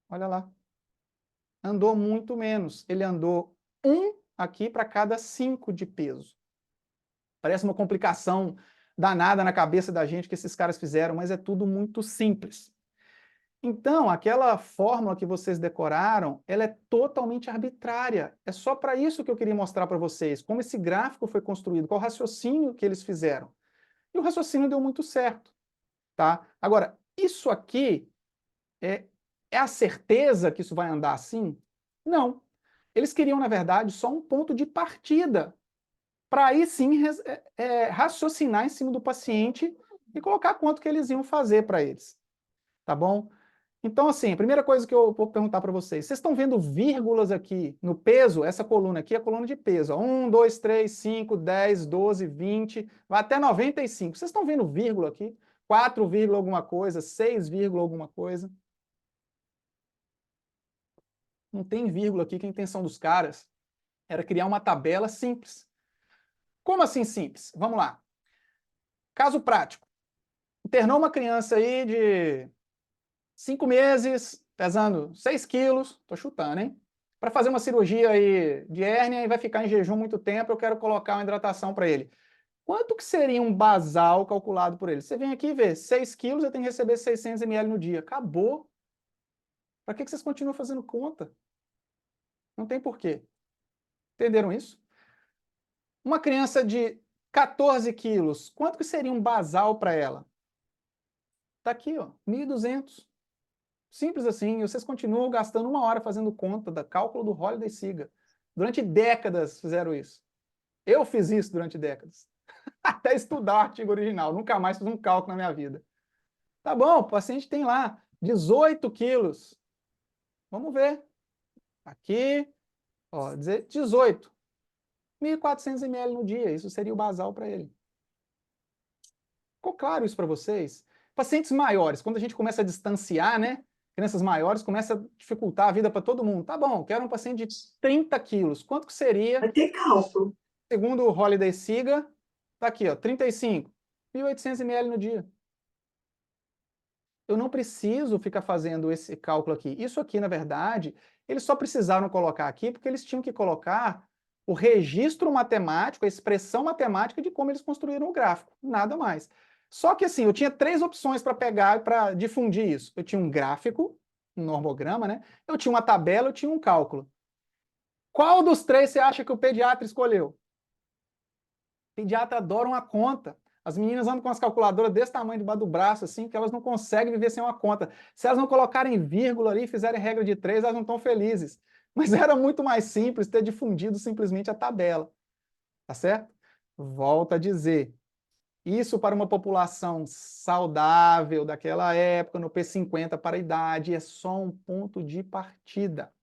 Olha lá. Andou muito menos. Ele andou 1 aqui para cada 5 de peso. Parece uma complicação danada na cabeça da gente que esses caras fizeram, mas é tudo muito simples. Então, aquela fórmula que vocês decoraram, ela é totalmente arbitrária. É só para isso que eu queria mostrar para vocês, como esse gráfico foi construído, qual o raciocínio que eles fizeram. E o raciocínio deu muito certo, tá? Agora, isso aqui é a certeza que isso vai andar assim? Não. Eles queriam, na verdade, só um ponto de partida, para aí sim raciocinar em cima do paciente e colocar quanto que eles iam fazer para eles. Tá bom? Então, assim, a primeira coisa que eu vou perguntar para vocês estão vendo vírgulas aqui no peso? Essa coluna aqui é a coluna de peso. Ó, 1, 2, 3, 5, 10, 12, 20, vai até 95. Vocês estão vendo vírgula aqui? 4, alguma coisa, 6, alguma coisa. Não tem vírgula aqui, que a intenção dos caras era criar uma tabela simples. Como assim simples? Vamos lá. Caso prático. Internou uma criança aí de 5 meses, pesando 6 quilos, estou chutando, hein? Para fazer uma cirurgia aí de hérnia e vai ficar em jejum muito tempo, eu quero colocar uma hidratação para ele. Quanto que seria um basal calculado por ele? Você vem aqui e vê, 6 quilos, eu tenho que receber 600 ml no dia. Acabou. Para que vocês continuam fazendo conta? Não tem porquê. Entenderam isso? Uma criança de 14 quilos, quanto que seria um basal para ela? Está aqui, ó, 1.200. Simples assim, e vocês continuam gastando 1 hora fazendo conta do cálculo do Holiday-Siga. Durante décadas fizeram isso. Eu fiz isso durante décadas. Até estudar o artigo original. Nunca mais fiz um cálculo na minha vida. Tá bom, o paciente tem lá 18 quilos. Vamos ver. Aqui, ó, 18. 1.400 ml no dia. Isso seria o basal para ele. Ficou claro isso para vocês? Pacientes maiores, quando a gente começa a distanciar, né? Crianças maiores, começa a dificultar a vida para todo mundo. Tá bom, quero um paciente de 30 quilos. Quanto que seria? Vai ter cálculo. Segundo o Holiday-Siga, tá aqui, ó, 35. 1.800 ml no dia. Eu não preciso ficar fazendo esse cálculo aqui. Isso aqui, na verdade, eles só precisaram colocar aqui porque eles tinham que colocar o registro matemático, a expressão matemática de como eles construíram o gráfico. Nada mais. Só que assim, eu tinha 3 opções para pegar e para difundir isso. Eu tinha um gráfico, um normograma, né? Eu tinha uma tabela, eu tinha um cálculo. Qual dos 3 você acha que o pediatra escolheu? O pediatra adora uma conta. As meninas andam com as calculadoras desse tamanho debaixo do braço, assim, que elas não conseguem viver sem uma conta. Se elas não colocarem vírgula ali e fizerem regra de 3, elas não estão felizes. Mas era muito mais simples ter difundido simplesmente a tabela. Tá certo? Volto a dizer. Isso para uma população saudável daquela época, no P50 para a idade, é só um ponto de partida.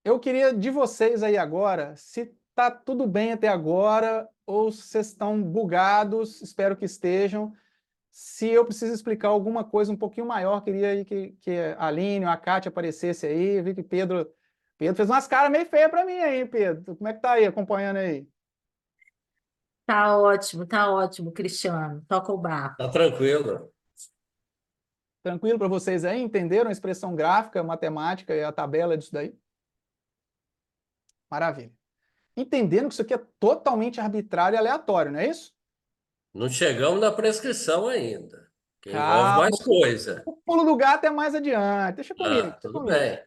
Eu queria de vocês aí agora, se tá tudo bem até agora, ou se vocês estão bugados, espero que estejam. Se eu preciso explicar alguma coisa um pouquinho maior, queria aí que a Aline ou a Kátia aparecesse aí. Eu vi que Pedro fez umas caras meio feias para mim aí, Pedro. Como é que tá aí, acompanhando aí? Tá ótimo, Cristiano. Toca o barco. Tá tranquilo. Tranquilo para vocês aí? Entenderam a expressão gráfica, matemática e a tabela disso daí? Maravilha. Entendendo que isso aqui é totalmente arbitrário e aleatório, não é isso? Não chegamos na prescrição ainda, que envolve Calma, mais coisa. o pulo do gato é mais adiante. Deixa comigo, Ah, deixa tudo comigo. bem,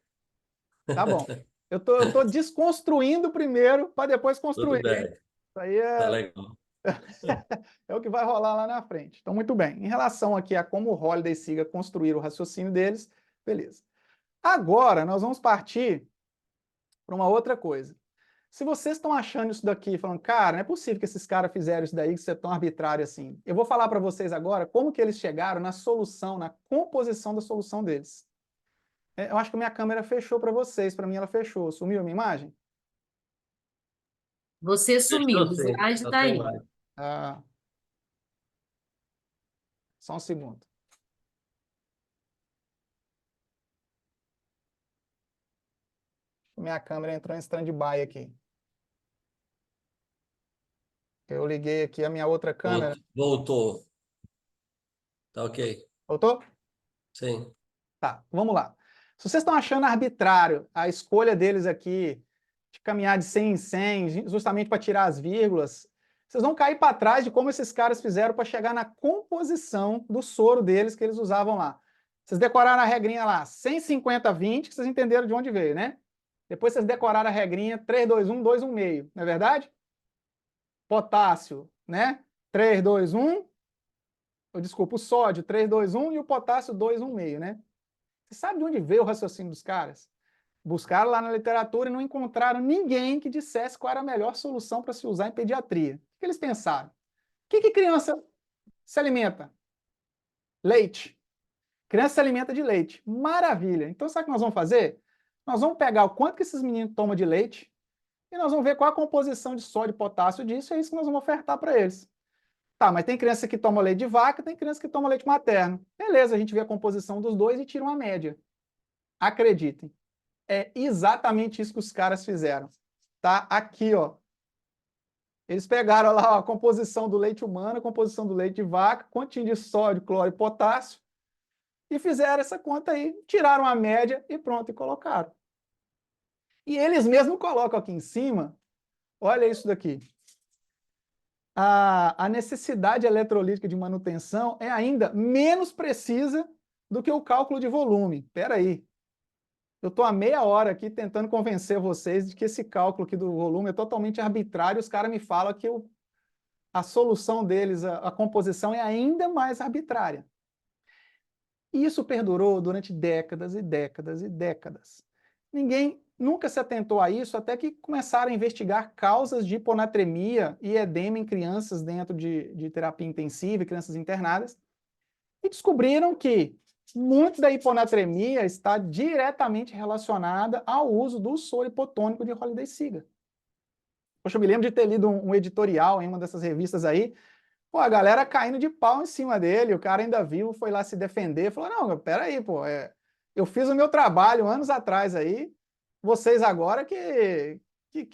Tá bom. Eu tô desconstruindo primeiro para depois tudo construir, hein? bem. Isso aí Tá legal. é o que vai rolar lá na frente. Então, muito bem. Em relação aqui a como o Holiday-Siga construir o raciocínio deles, beleza. Agora, nós vamos partir para uma outra coisa. Se vocês estão achando isso daqui, falando, cara, não é possível que esses caras fizeram isso daí, que isso é tão arbitrário assim. Eu vou falar para vocês agora como que eles chegaram na solução, na composição da solução deles. Eu acho que a minha câmera fechou para vocês, para mim ela fechou. Sumiu a minha imagem? Você sumiu, Fechou o sim, slide tá está sem aí. mais. Ah, só um segundo. Minha câmera entrou em stand-by aqui. Eu liguei aqui a minha outra câmera. Voltou. Tá ok. Voltou? Sim. Tá, vamos lá. Se vocês estão achando arbitrário a escolha deles aqui, de caminhar de 100 em 100, justamente para tirar as vírgulas, vocês vão cair para trás de como esses caras fizeram para chegar na composição do soro deles que eles usavam lá. Vocês decoraram a regrinha lá, 150-20, que vocês entenderam de onde veio, né? Depois vocês decoraram a regrinha 3-2-1, 2-1,5, não é verdade? Potássio, né? 3-2-1, desculpa, o sódio 3-2-1 e o potássio 2-1,5, né? Você sabe de onde veio o raciocínio dos caras? Buscaram lá na literatura e não encontraram ninguém que dissesse qual era a melhor solução para se usar em pediatria. O que eles pensaram? O que criança se alimenta? Leite. Criança se alimenta de leite. Maravilha. Então, sabe o que nós vamos fazer? Nós vamos pegar o quanto que esses meninos tomam de leite e nós vamos ver qual a composição de sódio e potássio disso, e é isso que nós vamos ofertar para eles. Tá, mas tem criança que toma leite de vaca, tem criança que toma leite materno. Beleza, a gente vê a composição dos dois e tira uma média. Acreditem, é exatamente isso que os caras fizeram. Tá aqui, ó. Eles pegaram lá ó, a composição do leite humano, a composição do leite de vaca, quantinho de sódio, cloro e potássio, e fizeram essa conta aí, tiraram a média e pronto, e colocaram. E eles mesmos colocam aqui em cima, olha isso daqui. a necessidade eletrolítica de manutenção é ainda menos precisa do que o cálculo de volume. Espera aí. Eu estou há meia hora aqui tentando convencer vocês de que esse cálculo aqui do volume é totalmente arbitrário, os caras me falam que a solução deles, a composição é ainda mais arbitrária. E isso perdurou durante décadas e décadas e décadas. Ninguém nunca se atentou a isso até que começaram a investigar causas de hiponatremia e edema em crianças dentro de terapia intensiva, crianças internadas, e descobriram que muito da hiponatremia está diretamente relacionada ao uso do soro hipotônico de Holiday Ciga. Poxa, eu me lembro de ter lido um editorial em uma dessas revistas aí, pô, a galera caindo de pau em cima dele, o cara ainda vivo foi lá se defender, falou, não, peraí, pô, eu fiz o meu trabalho anos atrás aí, vocês agora que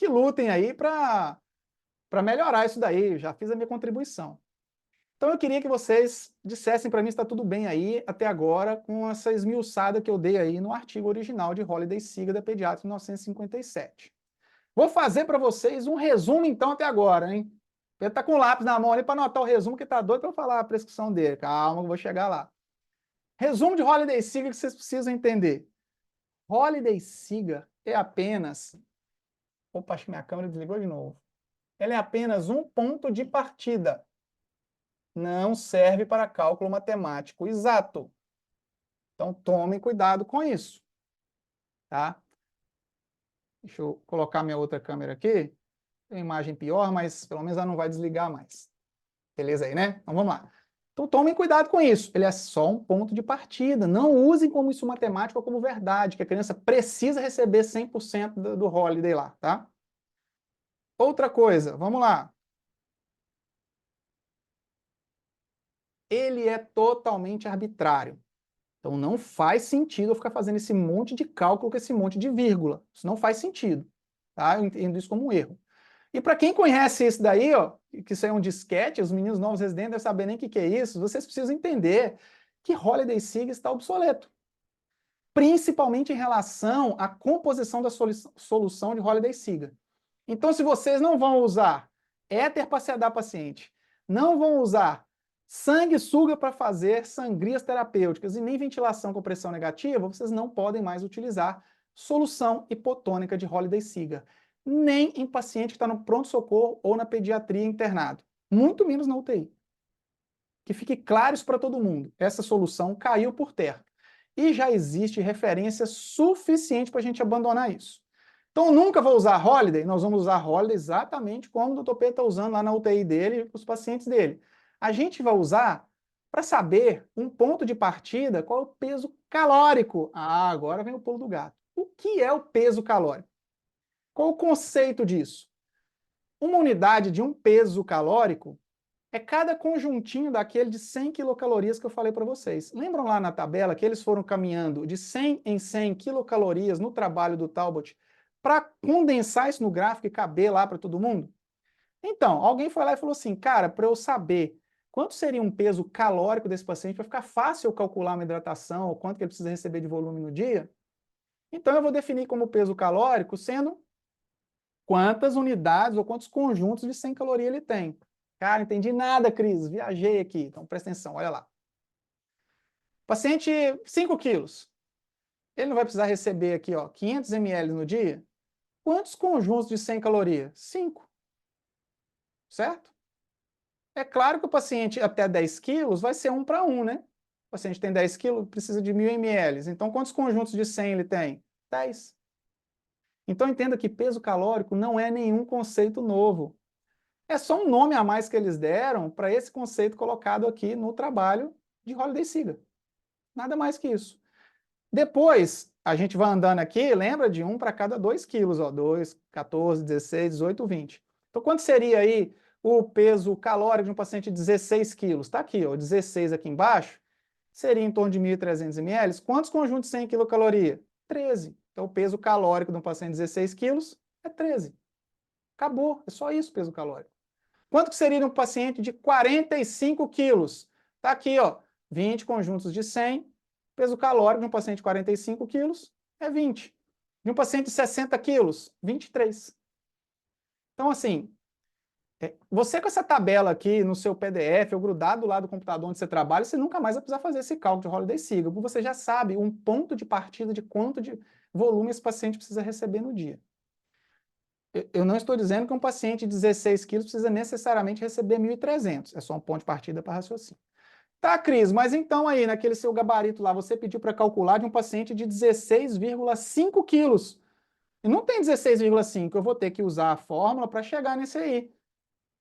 lutem aí para melhorar isso daí, já fiz a minha contribuição. Então eu queria que vocês dissessem para mim se está tudo bem aí até agora com essa esmiuçada que eu dei aí no artigo original de Holiday Ciga da Pediatra 1957. Vou fazer para vocês um resumo então até agora, hein? Ele está com o lápis na mão ali para anotar o resumo que está doido para eu falar a prescrição dele. Calma, eu vou chegar lá. Resumo de Holiday Ciga que vocês precisam entender. Holiday Ciga é apenas... Opa, acho que minha câmera desligou de novo. Ela é apenas um ponto de partida. Não serve para cálculo matemático exato. Então, tomem cuidado com isso. Tá? Deixa eu colocar minha outra câmera aqui. Tem uma imagem pior, mas pelo menos ela não vai desligar mais. Beleza aí, né? Então, vamos lá. Então, tomem cuidado com isso. Ele é só um ponto de partida. Não usem como isso matemático ou como verdade, que a criança precisa receber 100% do Holiday lá, tá? Outra coisa, vamos lá. Ele é totalmente arbitrário. Então não faz sentido eu ficar fazendo esse monte de cálculo com esse monte de vírgula. Isso não faz sentido. Tá? Eu entendo isso como um erro. E para quem conhece isso daí, ó, que isso é um disquete, os meninos novos residentes devem saber nem o que é isso, vocês precisam entender que Holiday Ciga está obsoleto. Principalmente em relação à composição da solução de Holiday Ciga. Então, se vocês não vão usar éter para sedar paciente, não vão usar sanguessuga para fazer sangrias terapêuticas e nem ventilação com pressão negativa, vocês não podem mais utilizar solução hipotônica de Holiday Ciga. Nem em paciente que está no pronto-socorro ou na pediatria internado. Muito menos na UTI. Que fique claro isso para todo mundo. Essa solução caiu por terra. E já existe referência suficiente para a gente abandonar isso. Então, eu nunca vou usar Holiday, nós vamos usar Holiday exatamente como o Dr. Pedro está usando lá na UTI dele para os pacientes dele. A gente vai usar para saber um ponto de partida, qual é o peso calórico. Ah, agora vem o pulo do gato. O que é o peso calórico? Qual o conceito disso? Uma unidade de um peso calórico é cada conjuntinho daquele de 100 quilocalorias que eu falei para vocês. Lembram lá na tabela que eles foram caminhando de 100 em 100 quilocalorias no trabalho do Talbot para condensar isso no gráfico e caber lá para todo mundo? Então, alguém foi lá e falou assim, cara, para eu saber quanto seria um peso calórico desse paciente, para ficar fácil eu calcular uma hidratação, ou quanto que ele precisa receber de volume no dia, então eu vou definir como peso calórico sendo quantas unidades ou quantos conjuntos de 100 calorias ele tem. Cara, entendi nada, Cris, viajei aqui. Então, presta atenção, olha lá. Paciente, 5 quilos. Ele não vai precisar receber aqui, ó, 500 ml no dia? Quantos conjuntos de 100 calorias? 5. Certo? É claro que o paciente até 10 quilos vai ser 1 para 1, né? O paciente tem 10 quilos, precisa de 1000 ml. Então, quantos conjuntos de 100 ele tem? 10. Então, entenda que peso calórico não é nenhum conceito novo. É só um nome a mais que eles deram para esse conceito colocado aqui no trabalho de Holiday Ciga. Nada mais que isso. Depois, a gente vai andando aqui, lembra de 1 para cada 2 quilos, ó, 2, 14, 16, 18, 20. Então, quanto seria aí o peso calórico de um paciente de 16 quilos? Está aqui, ó, 16 aqui embaixo, seria em torno de 1.300 ml. Quantos conjuntos de 100 quilocaloria? 13. Então, o peso calórico de um paciente de 16 quilos é 13. Acabou, é só isso o peso calórico. Quanto que seria de um paciente de 45 quilos? Está aqui, ó, 20 conjuntos de 100, peso calórico de um paciente de 45 quilos é 20. De um paciente de 60 quilos, 23. Então, assim, Você com essa tabela aqui no seu PDF, ou grudado lá do computador onde você trabalha, você nunca mais vai precisar fazer esse cálculo de Holiday Sigla, porque você já sabe um ponto de partida de quanto de volume esse paciente precisa receber no dia. Eu não estou dizendo que um paciente de 16 quilos precisa necessariamente receber 1.300, é só um ponto de partida para raciocínio. Tá, Cris, mas então aí, naquele seu gabarito lá, você pediu para calcular de um paciente de 16,5 quilos. E não tem 16,5, eu vou ter que usar a fórmula para chegar nesse aí.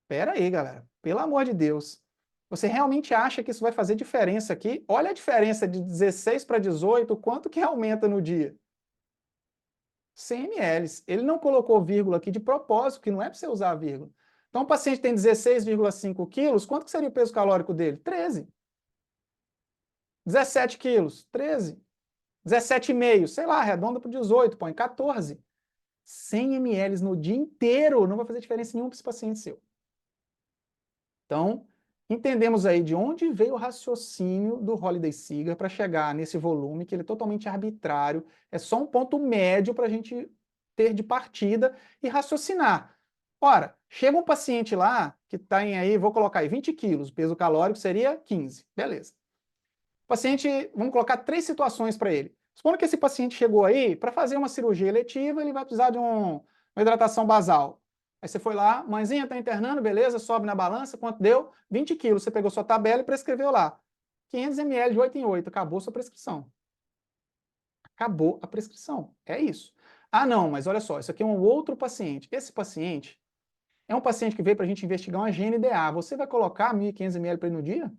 Pera aí, galera. Pelo amor de Deus. Você realmente acha que isso vai fazer diferença aqui? Olha a diferença de 16 para 18, quanto que aumenta no dia? 100 ml. Ele não colocou vírgula aqui de propósito, que não é para você usar a vírgula. Então, o paciente tem 16,5 quilos, quanto que seria o peso calórico dele? 13. 17 quilos, 13. 17,5, sei lá, arredonda para 18, põe 14. 100 ml no dia inteiro não vai fazer diferença nenhuma para esse paciente seu. Então, entendemos aí de onde veio o raciocínio do Holiday Sigla para chegar nesse volume, que ele é totalmente arbitrário, é só um ponto médio para a gente ter de partida e raciocinar. Ora, chega um paciente lá que tem aí, vou colocar aí 20 quilos, o peso calórico seria 15, beleza. O paciente, vamos colocar 3 situações para ele. Supondo que esse paciente chegou aí, para fazer uma cirurgia eletiva, ele vai precisar de uma hidratação basal. Aí você foi lá, mãezinha está internando, beleza, sobe na balança, quanto deu? 20 quilos, você pegou sua tabela e prescreveu lá. 500 ml de 8 em 8, acabou sua prescrição. Acabou a prescrição, é isso. Ah não, mas olha só, isso aqui é um outro paciente. Esse paciente é um paciente que veio para a gente investigar uma GNDA. Você vai colocar 1.500 ml para ele no dia?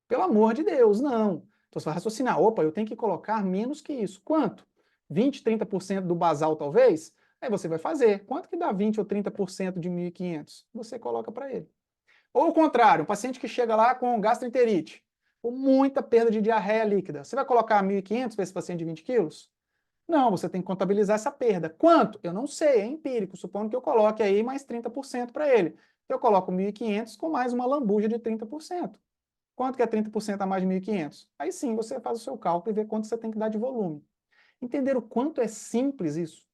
Pelo amor de Deus, não. Então você vai raciocinar, opa, eu tenho que colocar menos que isso. Quanto? 20, 30% do basal talvez? Aí você vai fazer. Quanto que dá 20 ou 30% de 1.500? Você coloca para ele. Ou o contrário, um paciente que chega lá com gastroenterite, com muita perda de diarreia líquida. Você vai colocar 1.500 para esse paciente de 20 quilos? Não, você tem que contabilizar essa perda. Quanto? Eu não sei, é empírico, supondo que eu coloque aí mais 30% para ele. Eu coloco 1.500 com mais uma lambuja de 30%. Quanto que é 30% a mais de 1.500? Aí sim, você faz o seu cálculo e vê quanto você tem que dar de volume. Entenderam o quanto é simples isso?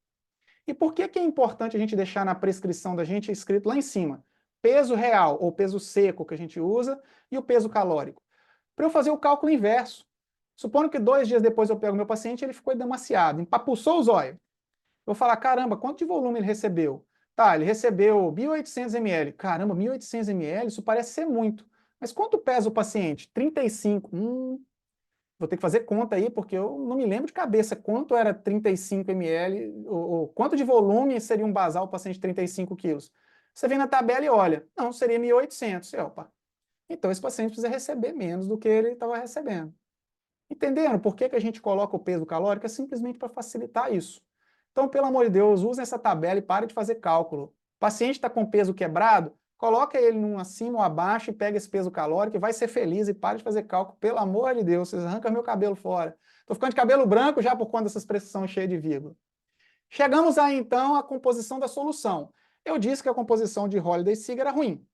E por que é importante a gente deixar na prescrição da gente escrito lá em cima? Peso real, ou peso seco que a gente usa, e o peso calórico. Para eu fazer o cálculo inverso. Supondo que 2 dias depois eu pego meu paciente e ele ficou demasiado, empapuçou os olhos. Eu vou falar, caramba, quanto de volume ele recebeu? Tá, ele recebeu 1.800 ml. Caramba, 1.800 ml, isso parece ser muito. Mas quanto pesa o paciente? 35. Vou ter que fazer conta aí, porque eu não me lembro de cabeça quanto era 35 ml, ou quanto de volume seria um basal para o paciente de 35 quilos. Você vem na tabela e olha, não, seria 1.800. Opa, então esse paciente precisa receber menos do que ele estava recebendo. Entenderam por que a gente coloca o peso calórico? É simplesmente para facilitar isso. Então, pelo amor de Deus, usem essa tabela e pare de fazer cálculo. O paciente está com peso quebrado, coloca ele num acima ou abaixo e pega esse peso calórico e vai ser feliz e pare de fazer cálculo. Pelo amor de Deus, vocês arrancam meu cabelo fora. Estou ficando de cabelo branco já por conta dessas precisões cheias de vírgula. Chegamos aí, então, à composição da solução. Eu disse que a composição de Holiday Sigla era ruim.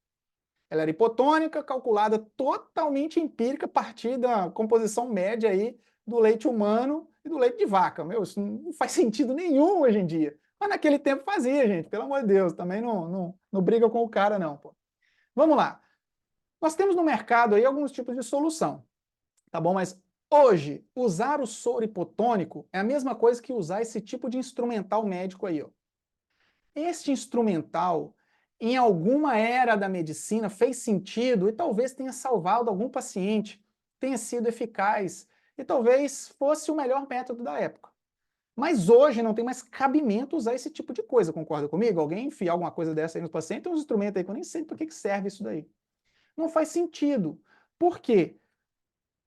Ela era hipotônica, calculada totalmente empírica, a partir da composição média aí do leite humano e do leite de vaca. Meu, isso não faz sentido nenhum hoje em dia. Mas naquele tempo fazia, gente, pelo amor de Deus. Também não briga com o cara, não. Pô. Vamos lá. Nós temos no mercado aí alguns tipos de solução, tá bom? Mas hoje, usar o soro hipotônico é a mesma coisa que usar esse tipo de instrumental médico aí, ó. Este instrumental, em alguma era da medicina, fez sentido e talvez tenha salvado algum paciente, tenha sido eficaz e talvez fosse o melhor método da época. Mas hoje não tem mais cabimento usar esse tipo de coisa, concorda comigo? Alguém enfiar alguma coisa dessa aí no paciente, tem uns instrumentos aí que eu nem sei para que serve isso daí. Não faz sentido. Por quê?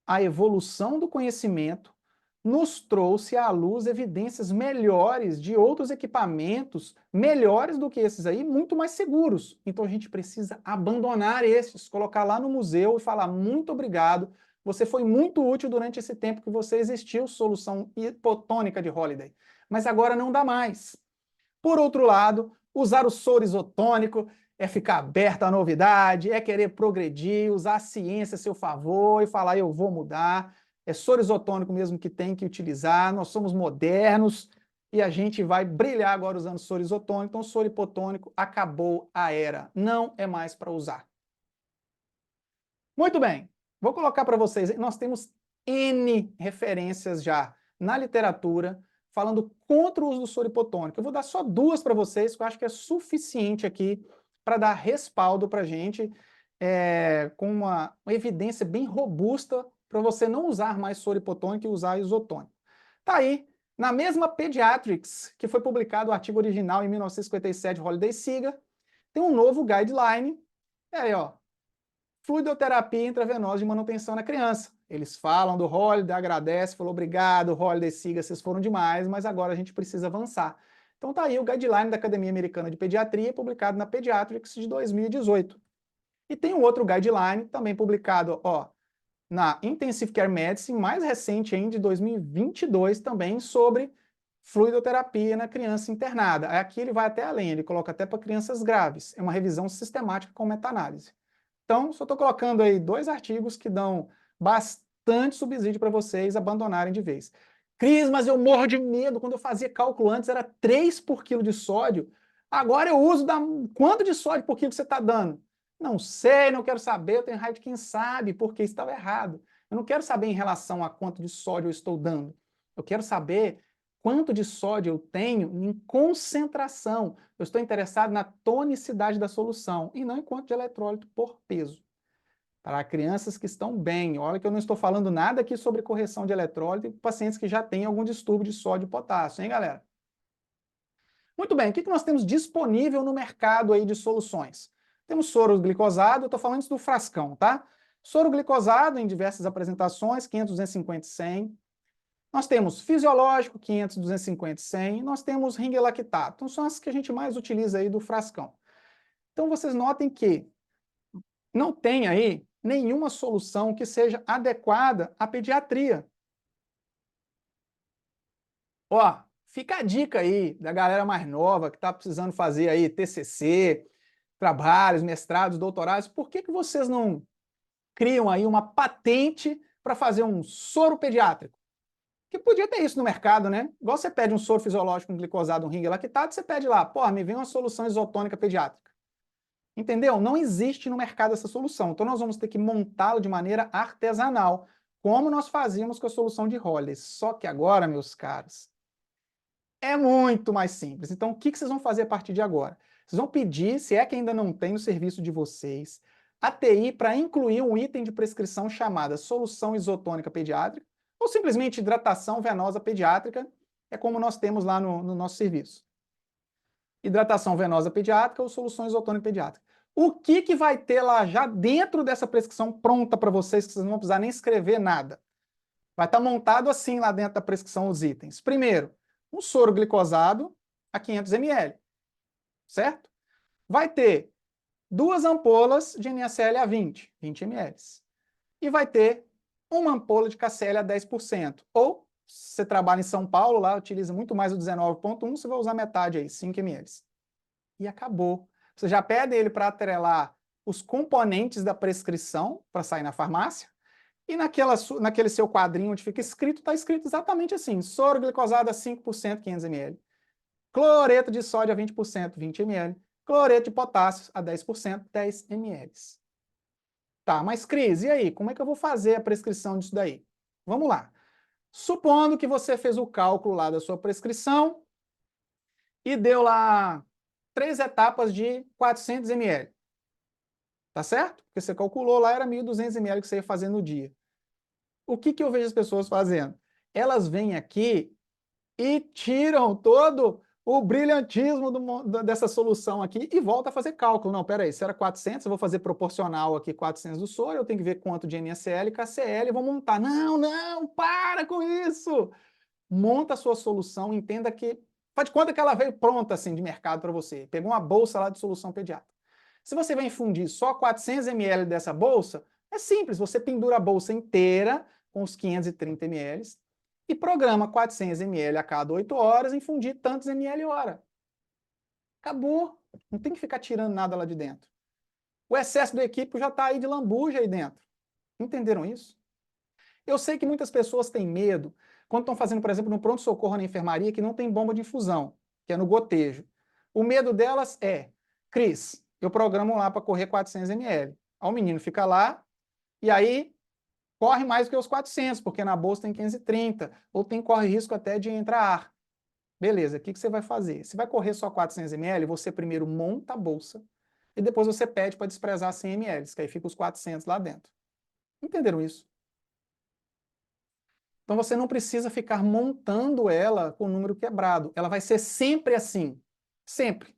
A evolução do conhecimento nos trouxe à luz evidências melhores de outros equipamentos, melhores do que esses aí, muito mais seguros. Então a gente precisa abandonar esses, colocar lá no museu e falar muito obrigado, você foi muito útil durante esse tempo que você existiu, solução hipotônica de Holiday. Mas agora não dá mais. Por outro lado, usar o soro isotônico é ficar aberto à novidade, é querer progredir, usar a ciência a seu favor e falar eu vou mudar. É soro isotônico mesmo que tem que utilizar, nós somos modernos. e a gente vai brilhar agora usando soro isotônico. Então, soro hipotônico, acabou a era. Não é mais para usar. Muito bem. Vou colocar para vocês, nós temos N referências já na literatura falando contra o uso do soro hipotônico. Eu vou dar só 2 para vocês, que eu acho que é suficiente aqui para dar respaldo para a gente, com uma evidência bem robusta para você não usar mais soro hipotônico e usar isotônico. Tá aí, na mesma Pediatrics, que foi publicado o artigo original em 1957, Holliday e Seeger, tem um novo guideline, aí ó, fluidoterapia intravenosa de manutenção na criança. Eles falam do Holliday, agradece, falou obrigado, Holliday, Seeger, vocês foram demais, mas agora a gente precisa avançar. Então tá aí o guideline da Academia Americana de Pediatria, publicado na Pediatrics de 2018. E tem um outro guideline, também publicado, ó, na Intensive Care Medicine, mais recente ainda, de 2022, também sobre fluidoterapia na criança internada. Aqui ele vai até além, ele coloca até para crianças graves. É uma revisão sistemática com meta-análise. Então, só estou colocando aí 2 artigos que dão bastante subsídio para vocês abandonarem de vez. Cris, mas eu morro de medo. Quando eu fazia cálculo antes, era 3 por quilo de sódio. Agora eu uso quanto de sódio por quilo que você está dando? Não sei, não quero saber, eu tenho raiva de quem sabe, porque estava errado. Eu não quero saber em relação a quanto de sódio eu estou dando. Eu quero saber quanto de sódio eu tenho em concentração. Eu estou interessado na tonicidade da solução e não em quanto de eletrólito por peso. Para crianças que estão bem, olha que eu não estou falando nada aqui sobre correção de eletrólito e pacientes que já têm algum distúrbio de sódio e potássio, hein, galera? Muito bem, o que nós temos disponível no mercado aí de soluções? Temos soro glicosado, eu estou falando isso do frascão, tá? Soro glicosado em diversas apresentações, 500, 250 e 100. Nós temos fisiológico, 500, 250 e 100. Nós temos ring lactato. Então, são as que a gente mais utiliza aí do frascão. Então, vocês notem que não tem aí nenhuma solução que seja adequada à pediatria. Ó, fica a dica aí da galera mais nova que está precisando fazer aí TCC, trabalhos, mestrados, doutorados. Por que vocês não criam aí uma patente para fazer um soro pediátrico? Que podia ter isso no mercado, né? Igual você pede um soro fisiológico glicosado, um ring lactato, você pede lá, pô, me vem uma solução isotônica pediátrica. Entendeu? Não existe no mercado essa solução. Então nós vamos ter que montá-lo de maneira artesanal, como nós fazíamos com a solução de Holliday. Só que agora, meus caros, é muito mais simples. Então o que vocês vão fazer a partir de agora? Vocês vão pedir, se é que ainda não tem no serviço de vocês, a TI para incluir um item de prescrição chamada solução isotônica pediátrica, ou simplesmente hidratação venosa pediátrica, é como nós temos lá no nosso serviço. Hidratação venosa pediátrica ou solução isotônica pediátrica. O que vai ter lá já dentro dessa prescrição pronta para vocês, que vocês não vão precisar nem escrever nada? Vai estar montado assim lá dentro da prescrição os itens. Primeiro, um soro glicosado a 500 ml, certo? Vai ter 2 ampolas de NaCl a 20 ml. E vai ter uma ampola de KCl a 10%. Ou, se você trabalha em São Paulo, lá utiliza muito mais o 19.1, você vai usar metade aí, 5 ml. E acabou. Você já pede ele para atrelar os componentes da prescrição para sair na farmácia, e naquele seu quadrinho onde fica escrito, está escrito exatamente assim, soro glicosado a 5%, 500 ml. Cloreto de sódio a 20%, 20 ml. Cloreto de potássio a 10%, 10 ml. Tá, mas Cris, e aí? Como é que eu vou fazer a prescrição disso daí? Vamos lá. Supondo que você fez o cálculo lá da sua prescrição e deu lá 3 etapas de 400 ml. Tá certo? Porque você calculou lá, era 1.200 ml que você ia fazer no dia. O que eu vejo as pessoas fazendo? Elas vêm aqui e tiram todo o brilhantismo dessa solução aqui e volta a fazer cálculo. Não, peraí, se era 400, eu vou fazer proporcional aqui 400 do soro, eu tenho que ver quanto de NaCl e KCl e vou montar. Não, para com isso! Monta a sua solução, entenda que... Faz de conta que ela veio pronta assim de mercado para você. Pegou uma bolsa lá de solução pediátrica. Se você vai infundir só 400 ml dessa bolsa, é simples, você pendura a bolsa inteira com os 530 ml, e programa 400 ml a cada 8 horas, infundir tantos ml hora. Acabou. Não tem que ficar tirando nada lá de dentro. O excesso do equipo já está aí de lambuja aí dentro. Entenderam isso? Eu sei que muitas pessoas têm medo, quando estão fazendo, por exemplo, no pronto-socorro na enfermaria, que não tem bomba de infusão, que é no gotejo. O medo delas é, Cris, eu programo lá para correr 400 ml. Aí o menino fica lá, e aí corre mais do que os 400, porque na bolsa tem 530, ou corre risco até de entrar ar. Beleza, o que você vai fazer? Se vai correr só 400 ml, você primeiro monta a bolsa, e depois você pede para desprezar 100 ml, que aí fica os 400 lá dentro. Entenderam isso? Então você não precisa ficar montando ela com o número quebrado. Ela vai ser sempre assim. Sempre.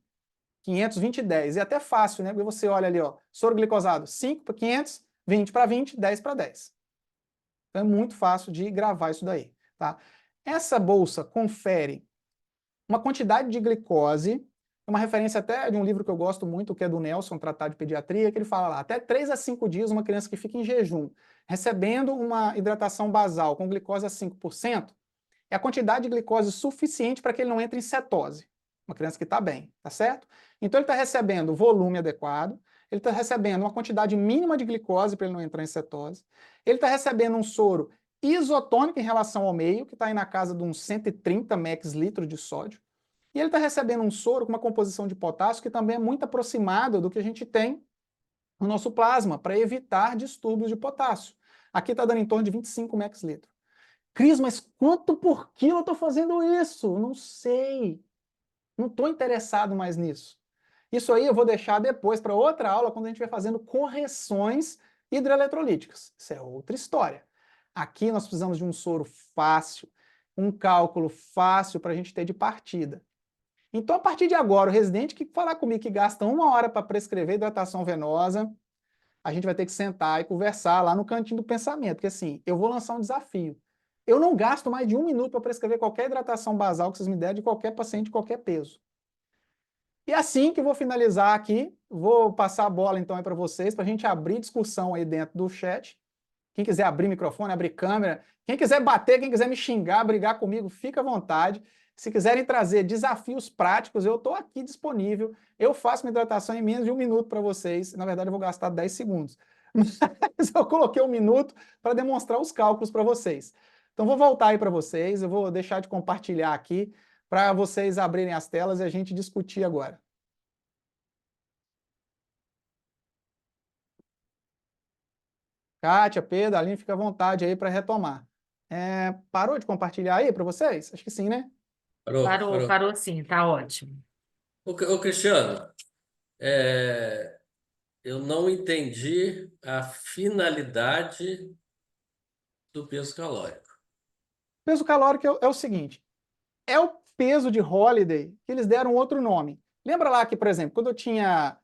500, 20 e 10. É até fácil, né? Porque você olha ali, ó, soro glicosado 5 para 500, 20 para 20, 10 para 10. Então é muito fácil de gravar isso daí, tá? Essa bolsa confere uma quantidade de glicose, uma referência até de um livro que eu gosto muito, que é do Nelson, Tratado de Pediatria, que ele fala lá, até 3 a 5 dias uma criança que fica em jejum, recebendo uma hidratação basal com glicose a 5%, é a quantidade de glicose suficiente para que ele não entre em cetose. Uma criança que está bem, tá certo? Então ele está recebendo volume adequado, ele está recebendo uma quantidade mínima de glicose para ele não entrar em cetose, ele está recebendo um soro isotônico em relação ao meio, que está aí na casa de uns 130 max litros de sódio, e ele está recebendo um soro com uma composição de potássio que também é muito aproximada do que a gente tem no nosso plasma, para evitar distúrbios de potássio. Aqui está dando em torno de 25 max litros. Cris, mas quanto por quilo eu estou fazendo isso? Não sei. Não estou interessado mais nisso. Isso aí eu vou deixar depois para outra aula, quando a gente vai fazendo correções hidroeletrolíticas. Isso é outra história. Aqui nós precisamos de um soro fácil, um cálculo fácil para a gente ter de partida. Então, a partir de agora, o residente que falar comigo que gasta 1 hora para prescrever hidratação venosa, a gente vai ter que sentar e conversar lá no cantinho do pensamento, porque assim, eu vou lançar um desafio. Eu não gasto mais de 1 minuto para prescrever qualquer hidratação basal que vocês me derem de qualquer paciente de qualquer peso. E assim que eu vou finalizar aqui, vou passar a bola então aí para vocês, para a gente abrir discussão aí dentro do chat. Quem quiser abrir microfone, abrir câmera, quem quiser bater, quem quiser me xingar, brigar comigo, fica à vontade. Se quiserem trazer desafios práticos, eu estou aqui disponível. Eu faço uma hidratação em menos de 1 minuto para vocês. Na verdade, eu vou gastar 10 segundos. Mas eu coloquei 1 minuto para demonstrar os cálculos para vocês. Então, vou voltar aí para vocês. Eu vou deixar de compartilhar aqui para vocês abrirem as telas e a gente discutir agora. Kátia, Pedro, Aline, fica à vontade aí para retomar. Parou de compartilhar aí para vocês? Acho que sim, né? Parou sim, tá ótimo. Ô, Cristiano, eu não entendi a finalidade do peso calórico. Peso calórico é o seguinte, é o peso de Holiday que eles deram outro nome. Lembra lá que, por exemplo, quando eu tinha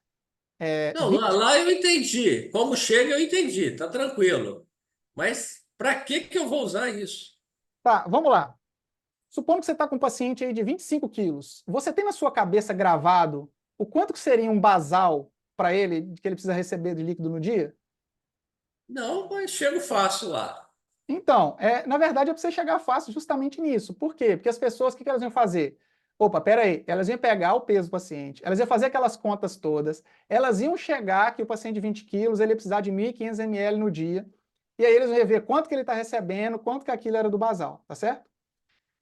Não, 20... lá eu entendi. Como chega, eu entendi, tá tranquilo. Mas para que eu vou usar isso? Tá, vamos lá. Supondo que você está com um paciente aí de 25 quilos. Você tem na sua cabeça gravado o quanto que seria um basal para ele, que ele precisa receber de líquido no dia? Não, mas chego fácil lá. Então, na verdade, é para você chegar fácil justamente nisso. Por quê? Porque as pessoas, o que elas iam fazer? Opa, peraí, elas iam pegar o peso do paciente, elas iam fazer aquelas contas todas, elas iam chegar que o paciente de 20 quilos, ele ia precisar de 1.500 ml no dia, e aí eles iam ver quanto que ele está recebendo, quanto que aquilo era do basal, tá certo?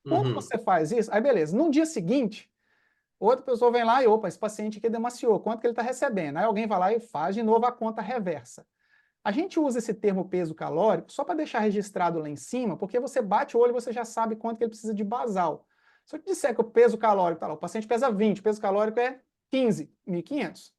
Quando você faz isso, aí beleza, no dia seguinte, outra pessoa vem lá e, opa, esse paciente aqui demaciou, quanto que ele está recebendo? Aí alguém vai lá e faz de novo a conta reversa. A gente usa esse termo peso calórico só para deixar registrado lá em cima, porque você bate o olho e você já sabe quanto que ele precisa de basal. Se eu te disser que o peso calórico está lá, o paciente pesa 20, o peso calórico é 15, 1.500.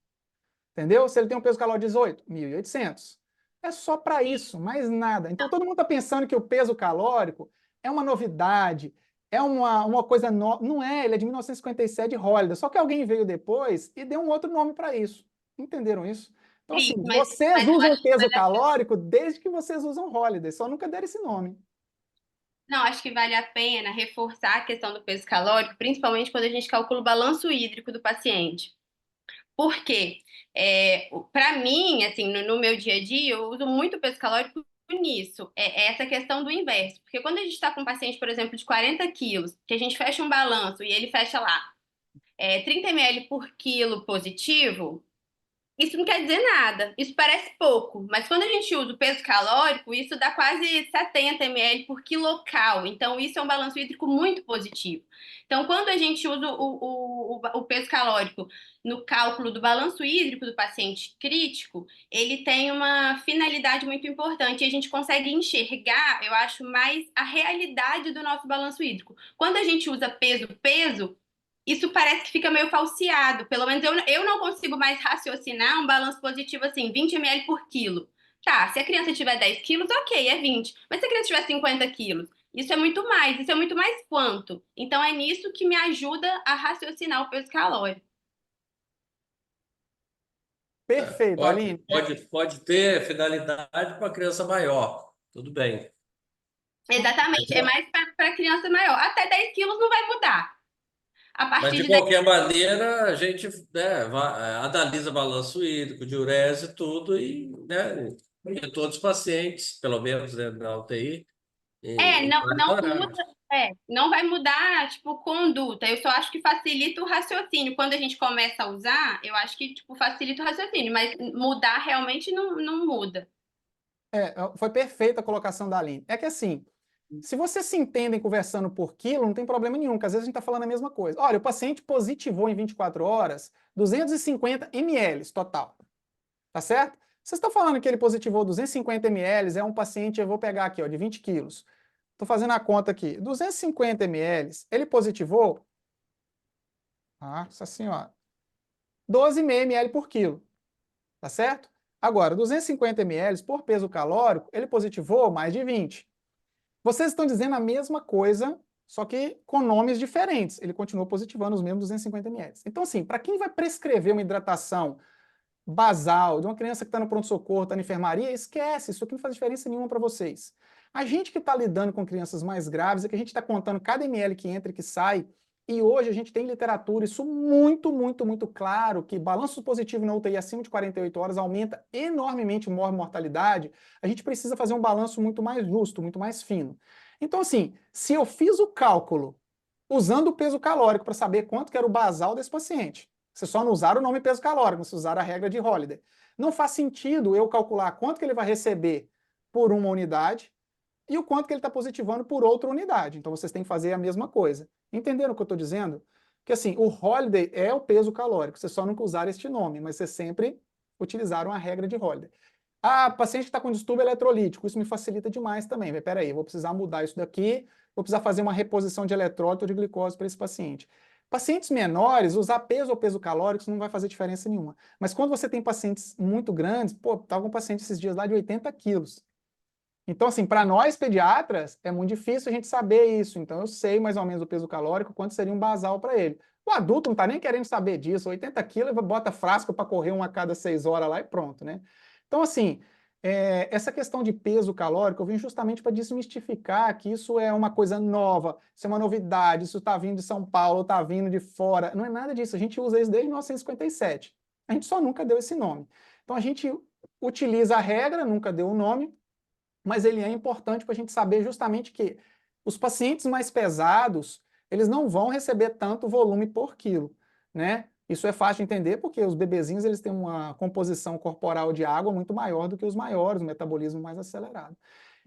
Entendeu? Se ele tem um peso calórico de 18, 1.800. É só para isso, mais nada. Então todo mundo está pensando que o peso calórico é uma novidade, é uma coisa nova. Não é, ele é de 1957 de Holiday. Só que alguém veio depois e deu um outro nome para isso. Entenderam isso? Então, assim, vocês usam o peso calórico desde que vocês usam Holiday, só nunca deram esse nome. Não, acho que vale a pena reforçar a questão do peso calórico, principalmente quando a gente calcula o balanço hídrico do paciente. Por quê? Para mim, assim, no meu dia a dia, eu uso muito o peso calórico nisso. É essa questão do inverso. Porque quando a gente está com um paciente, por exemplo, de 40 quilos, que a gente fecha um balanço e ele fecha lá 30 ml por quilo positivo, Isso não quer dizer nada. Isso parece pouco, mas quando a gente usa o peso calórico, isso dá quase 70 ml por quilocal. Então, isso é um balanço hídrico muito positivo. Então, quando a gente usa o peso calórico no cálculo do balanço hídrico do paciente crítico, ele tem uma finalidade muito importante. E a gente consegue enxergar, eu acho, mais a realidade do nosso balanço hídrico. Quando a gente usa peso, isso parece que fica meio falseado. Pelo menos eu não consigo mais raciocinar um balanço positivo assim, 20 ml por quilo. Tá, se a criança tiver 10 quilos, ok, é 20. Mas se a criança tiver 50 quilos, isso é muito mais quanto. Então é nisso que me ajuda a raciocinar o peso calórico. Perfeito, Pode, Aline. pode ter finalidade para criança maior, tudo bem. Exatamente, é mais para criança maior. Até 10 quilos não vai mudar. A Mas, partir de de 10 qualquer maneira, a gente, né, analisa balanço hídrico, diurese, tudo, e, né, em todos os pacientes, pelo menos, né, na UTI, e não, vários não horários. muda, não vai mudar, tipo, conduta. Eu só acho que facilita o raciocínio. Quando a gente começa a usar, eu acho que, tipo, facilita o raciocínio, mas mudar realmente não muda. Foi perfeita a colocação da Aline. É que assim, se vocês se entendem conversando por quilo, não tem problema nenhum, porque às vezes a gente está falando a mesma coisa. Olha, o paciente positivou em 24 horas 250 ml total, tá certo? Vocês estão falando que ele positivou 250 ml, é um paciente, eu vou pegar aqui, ó, de 20 quilos. Estou fazendo a conta aqui. 250 ml, ele positivou, nossa senhora, 12,5 ml por quilo, tá certo? Agora, 250 ml por peso calórico, ele positivou mais de 20. Vocês estão dizendo a mesma coisa, só que com nomes diferentes. Ele continua positivando os mesmos 250 ml. Então, assim, para quem vai prescrever uma hidratação basal de uma criança que está no pronto-socorro, está na enfermaria, esquece, isso aqui não faz diferença nenhuma para vocês. A gente que está lidando com crianças mais graves é que a gente está contando cada ml que entra e que sai, e hoje a gente tem literatura, isso muito, muito, muito claro, que balanço positivo na UTI acima de 48 horas aumenta enormemente mortalidade. A gente precisa fazer um balanço muito mais justo, muito mais fino. Então, assim, se eu fiz o cálculo usando o peso calórico para saber quanto que era o basal desse paciente, vocês só não usaram o nome peso calórico, vocês usaram a regra de Holiday. Não faz sentido eu calcular quanto que ele vai receber por uma unidade e o quanto que ele está positivando por outra unidade. Então vocês têm que fazer a mesma coisa. Entenderam o que eu estou dizendo? Que assim, o Holiday é o peso calórico, vocês só nunca usaram este nome, mas vocês sempre utilizaram a regra de Holiday. Ah, paciente que está com distúrbio eletrolítico, isso me facilita demais também. Espera aí, eu vou precisar mudar isso daqui, vou precisar fazer uma reposição de eletrólito ou de glicose para esse paciente. Pacientes menores, usar peso ou peso calórico isso não vai fazer diferença nenhuma. Mas quando você tem pacientes muito grandes, pô, estava com um paciente esses dias lá de 80 quilos. Então, assim, para nós pediatras, é muito difícil a gente saber isso. Então, eu sei mais ou menos o peso calórico, quanto seria um basal para ele. O adulto não está nem querendo saber disso. 80 quilos, bota frasco para correr uma a cada 6 horas lá e pronto, né? Então, assim, essa questão de peso calórico, eu vim justamente para desmistificar que isso é uma coisa nova, isso é uma novidade, isso está vindo de São Paulo, está vindo de fora. Não é nada disso, a gente usa isso desde 1957. A gente só nunca deu esse nome. Então, a gente utiliza a regra, nunca deu o nome, mas ele é importante para a gente saber justamente que os pacientes mais pesados, eles não vão receber tanto volume por quilo, né? Isso é fácil de entender porque os bebezinhos eles têm uma composição corporal de água muito maior do que os maiores, um metabolismo mais acelerado.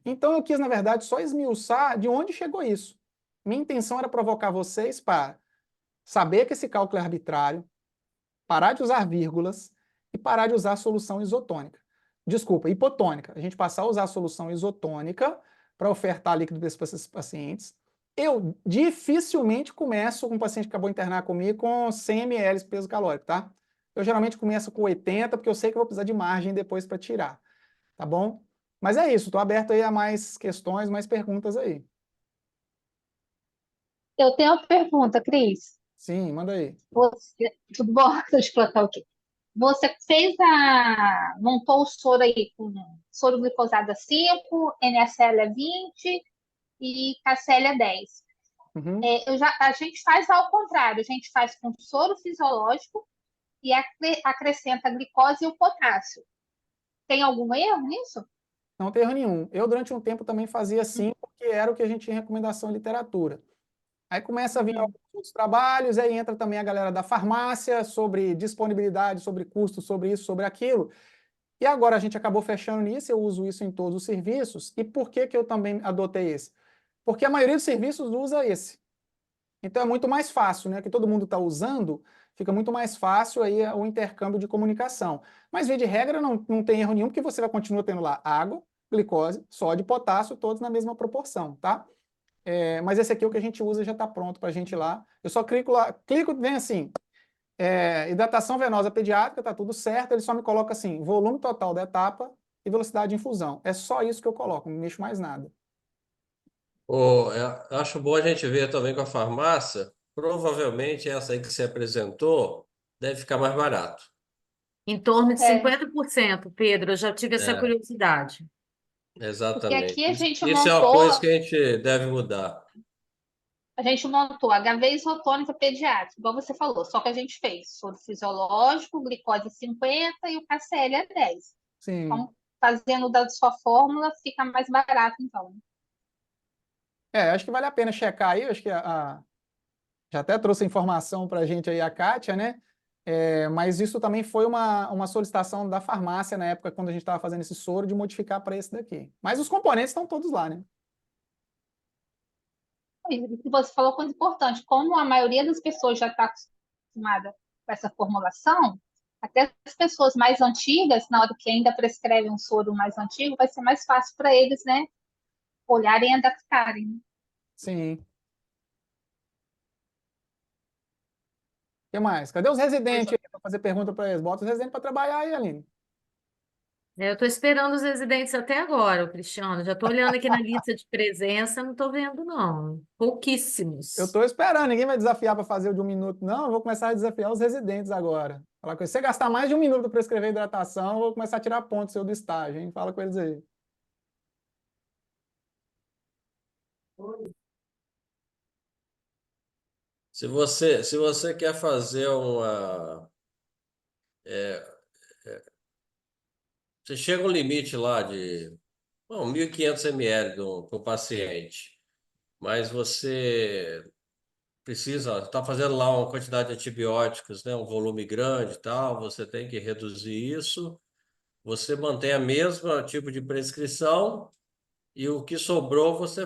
Então eu quis, na verdade, só esmiuçar de onde chegou isso. Minha intenção era provocar vocês para saber que esse cálculo é arbitrário, parar de usar vírgulas e parar de usar a solução isotônica. Desculpa, hipotônica. A gente passar a usar a solução isotônica para ofertar líquido para esses pacientes. Eu dificilmente começo com um paciente que acabou de internar comigo com 100 ml de peso calórico, tá? Eu geralmente começo com 80, porque eu sei que eu vou precisar de margem depois para tirar, tá bom? Mas é isso, estou aberto aí a mais questões, mais perguntas aí. Eu tenho uma pergunta, Cris. Sim, manda aí. Tudo bom? Deixa eu colocar o quê? Você montou o soro aí com soro glicosado 5, NaCl é 20 e KCl é 10. Uhum. A gente faz ao contrário, a gente faz com soro fisiológico e acrescenta a glicose e o potássio. Tem algum erro nisso? Não tem erro nenhum. Eu, durante um tempo, também fazia assim, porque era o que a gente tinha em recomendação em literatura. Aí começa a vir alguns outros trabalhos, aí entra também a galera da farmácia sobre disponibilidade, sobre custo, sobre isso, sobre aquilo. E agora a gente acabou fechando nisso, eu uso isso em todos os serviços. E por que que eu também adotei esse? Porque a maioria dos serviços usa esse. Então é muito mais fácil, né? Que todo mundo está usando, fica muito mais fácil aí o intercâmbio de comunicação. Mas, via de regra, não tem erro nenhum, porque você vai continuar tendo lá água, glicose, sódio e potássio, todos na mesma proporção, tá? Mas esse aqui é o que a gente usa, já está pronto para a gente ir lá. Eu só clico lá, vem assim, hidratação venosa pediátrica, tá tudo certo, ele só me coloca assim, volume total da etapa e velocidade de infusão. É só isso que eu coloco, não mexo mais nada. Eu acho bom a gente ver também com a farmácia. Provavelmente essa aí que você apresentou deve ficar mais barato. Em torno de É, 50%, Pedro, eu já tive essa É, curiosidade. porque exatamente. aqui Isso é uma coisa que a gente deve mudar. a gente montou HV isotônica pediátrica, igual você falou, só que a gente fez soro fisiológico, glicose 50 e o KCL é 10. Sim. Então, fazendo da sua fórmula, fica mais barato, então. Acho que vale a pena checar aí, acho que já até trouxe informação para a gente aí a Kátia, né? Mas isso também foi uma solicitação da farmácia na época, quando a gente estava fazendo esse soro, de modificar para esse daqui. Mas os componentes estão todos lá, né? E o que você falou coisa importante, como a maioria das pessoas já está acostumada com essa formulação, até as pessoas mais antigas, na hora que ainda prescrevem um soro mais antigo, vai ser mais fácil para eles, né, olharem e adaptarem, né? Sim. O que mais? Cadê os residentes aí para fazer pergunta para eles? Bota os residentes para trabalhar aí, Aline. Eu estou esperando os residentes até agora, o Cristiano. Já estou olhando aqui na lista de presença, não estou vendo, não. Pouquíssimos. Eu estou esperando, ninguém vai desafiar para fazer o de 1 minuto, não. Eu vou começar a desafiar os residentes agora. Falar com eles. Se você gastar mais de 1 minuto para escrever hidratação, eu vou começar a tirar ponto seu do estágio, hein? Fala com eles aí. Se você quer fazer você chega a um limite lá de 1.500 ml para o paciente, mas você precisa, está fazendo lá uma quantidade de antibióticos, né, um volume grande e tal, você tem que reduzir isso, você mantém a mesma tipo de prescrição e o que sobrou você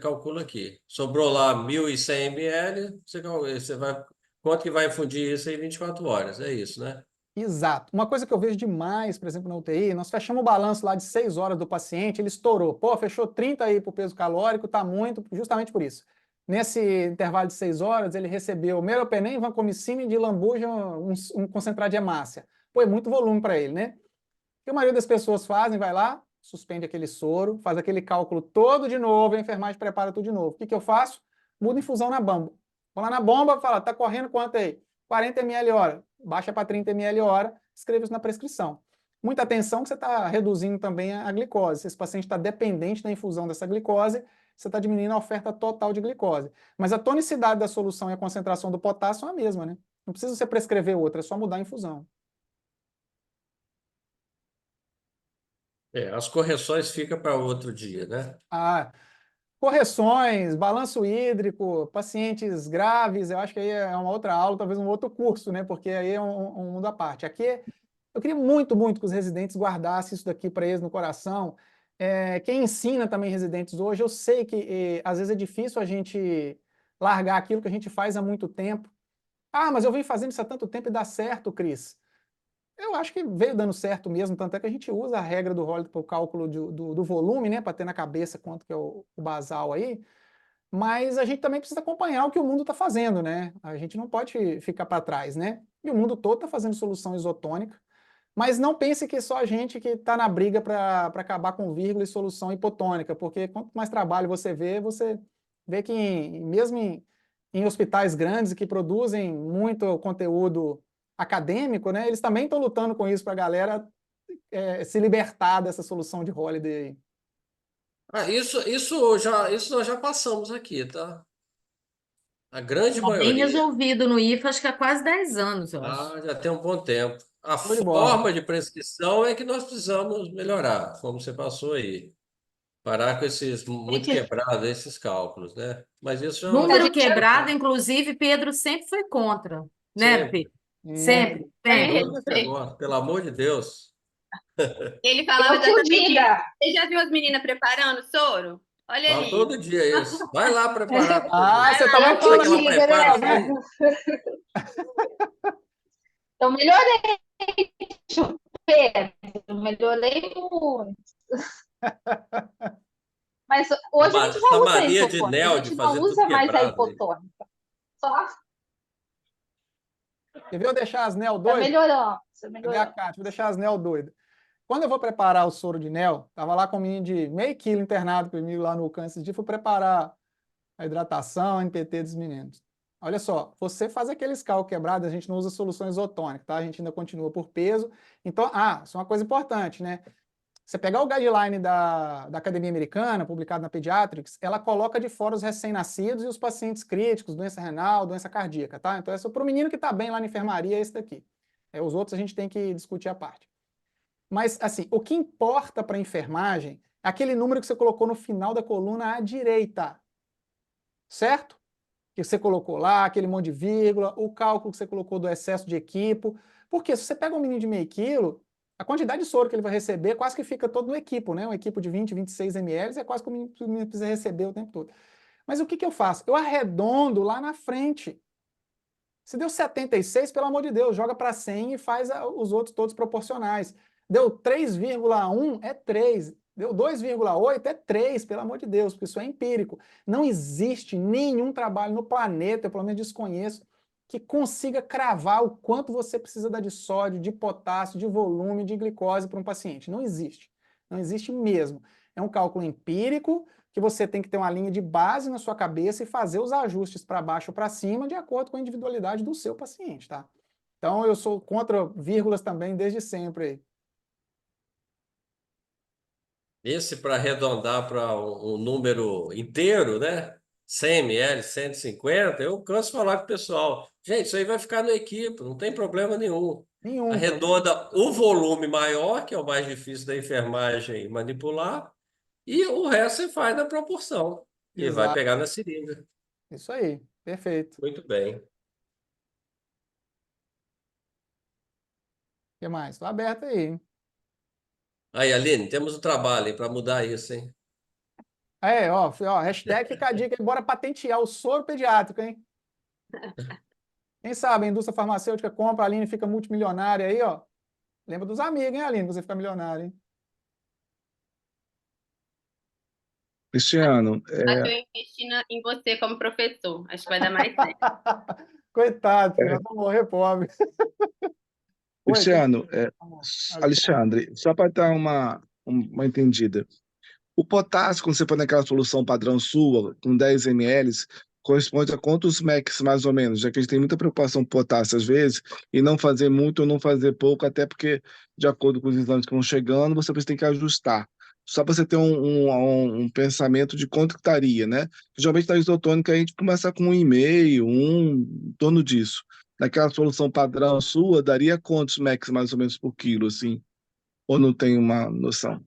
calcula aqui. Sobrou lá 1.100 ml, você vai, quanto que vai infundir isso em 24 horas, é isso, né? Exato. Uma coisa que eu vejo demais, por exemplo, na UTI, nós fechamos o balanço lá de 6 horas do paciente, ele estourou. Pô, fechou 30 aí para o peso calórico, tá muito, justamente por isso. Nesse intervalo de 6 horas, ele recebeu meropenem, vancomicina e de lambuja, um concentrado de hemácia. Pô, é muito volume para ele, né? O que a maioria das pessoas fazem, vai lá, suspende aquele soro, faz aquele cálculo todo de novo, a enfermagem prepara tudo de novo. O que que eu faço? Mudo infusão na bomba. Vou lá na bomba, fala, tá correndo quanto aí? 40 ml hora. Baixa para 30 ml hora, escreva isso na prescrição. Muita atenção que você está reduzindo também a glicose. Se esse paciente está dependente da infusão dessa glicose, você está diminuindo a oferta total de glicose. Mas a tonicidade da solução e a concentração do potássio é a mesma, né? Não precisa você prescrever outra, é só mudar a infusão. As correções ficam para outro dia, né? Ah, correções, balanço hídrico, pacientes graves, eu acho que aí é uma outra aula, talvez um outro curso, né? Porque aí é um mundo à parte. Aqui, eu queria muito, muito que os residentes guardassem isso daqui para eles no coração. Quem ensina também residentes hoje, eu sei que às vezes é difícil a gente largar aquilo que a gente faz há muito tempo. Ah, mas eu venho fazendo isso há tanto tempo e dá certo, Cris. Eu acho que veio dando certo mesmo, tanto é que a gente usa a regra do Holiday para o cálculo do volume, né, para ter na cabeça quanto que é o basal aí, mas a gente também precisa acompanhar o que o mundo está fazendo, né? A gente não pode ficar para trás, né? E o mundo todo está fazendo solução isotônica, mas não pense que é só a gente que está na briga para acabar com vírgula e solução hipotônica, porque quanto mais trabalho você vê que mesmo em hospitais grandes que produzem muito conteúdo acadêmico, né, eles também estão lutando com isso para a galera se libertar dessa solução de Holiday aí. Isso nós já passamos aqui, tá? A grande Tá bem maioria. resolvido no IFA, acho que há quase 10 anos, eu acho. Já tem um bom tempo. A Show de bola. forma de prescrição é que nós precisamos melhorar, como você passou aí. Parar com esses muito Gente, quebrados, esses cálculos, né? Mas isso já é a Número gente quebrado, inclusive, Pedro sempre foi contra, né, sempre. Pedro? Sempre, Pra me sempre. Todo esse negócio, pelo amor de Deus. Ele falava eu que o exatamente isso. diga. Você já viu as meninas preparando soro? Olha Falo ali. todo dia isso. Vai lá preparar pra você Ah, ver. você Eu também que o fala Que ela isso, diga, prepara né? tá isso aí. vendo? Eu melhorei, Pedro, melhorei muito. Mas hoje a gente já Essa usa a mania de hipotônica, a Neo de gente não fazer tudo usa mais a quebrado aí. hipotônica. Só Você viu eu deixar as Nel tá doidas? melhorando, tá Cadê a melhorando. Kátia? Vou deixar as Nel doidas. Quando eu vou preparar o soro de Nel, tava lá com um menino de meio quilo internado comigo lá no câncer de fui preparar a hidratação, a NPT dos meninos. Olha só, você faz aqueles cálculos quebrados, a gente não usa solução isotônica, tá? A gente ainda continua por peso. Então, isso é uma coisa importante, né? Você pegar o guideline da Academia Americana, publicado na Pediatrics, ela coloca de fora os recém-nascidos e os pacientes críticos, doença renal, doença cardíaca, tá? Então, essa para o menino que está bem lá na enfermaria, é esse daqui. Os outros a gente tem que discutir à parte. Mas, assim, o que importa para a enfermagem é aquele número que você colocou no final da coluna à direita, certo? Que você colocou lá, aquele monte de vírgula, o cálculo que você colocou do excesso de equipo. Porque se você pega um menino de meio quilo, a quantidade de soro que ele vai receber quase que fica todo no equipo, né? Um equipo de 20, 26 ml é quase que o menino precisa receber o tempo todo. Mas o que eu faço? Eu arredondo lá na frente. Se deu 76, pelo amor de Deus, joga para 100 e faz os outros todos proporcionais. Deu 3,1, é 3. Deu 2,8, é 3, pelo amor de Deus, porque isso é empírico. Não existe nenhum trabalho no planeta, eu pelo menos desconheço, que consiga cravar o quanto você precisa dar de sódio, de potássio, de volume, de glicose para um paciente. Não existe. Não existe mesmo. É um cálculo empírico, que você tem que ter uma linha de base na sua cabeça e fazer os ajustes para baixo ou para cima de acordo com a individualidade do seu paciente, tá? Então, eu sou contra vírgulas também desde sempre aí. Esse para arredondar para um número inteiro, né? 100 ml, 150, eu canso de falar com o pessoal. Gente, isso aí vai ficar no equipe, não tem problema nenhum. Nenhum problema. Arredonda o volume maior, que é o mais difícil da enfermagem manipular, e o resto você faz na proporção. E vai Exato. pegar na seringa. Isso aí. Perfeito. O Muito bem. que mais? Estou aberto aí, hein? Aí, Aline, temos um trabalho para mudar isso, hein? Hashtag fica a dica aí, bora patentear o soro pediátrico, hein? Quem sabe a indústria farmacêutica compra a Aline e fica multimilionária aí, ó. Lembra dos amigos, hein, Aline, pra você ficar milionário, hein? Cristiano, Acho que eu investi em você como professor. Acho que vai dar mais certo. Coitado, filho, nós vamos morrer pobre. Oi, Cristiano, Alexandre. Alexandre, só para dar uma entendida. O potássio, quando você põe naquela solução padrão sua, com 10 ml, corresponde a quantos mEq mais ou menos? Já que a gente tem muita preocupação com potássio às vezes, e não fazer muito ou não fazer pouco, até porque, de acordo com os exames que vão chegando, você tem que ajustar. Só para você ter um pensamento de quanto que estaria, né? Geralmente na isotônica a gente começa com 1,5, em torno disso. Naquela solução padrão sua, daria quantos mEq mais ou menos por quilo, assim? Ou não tem uma noção?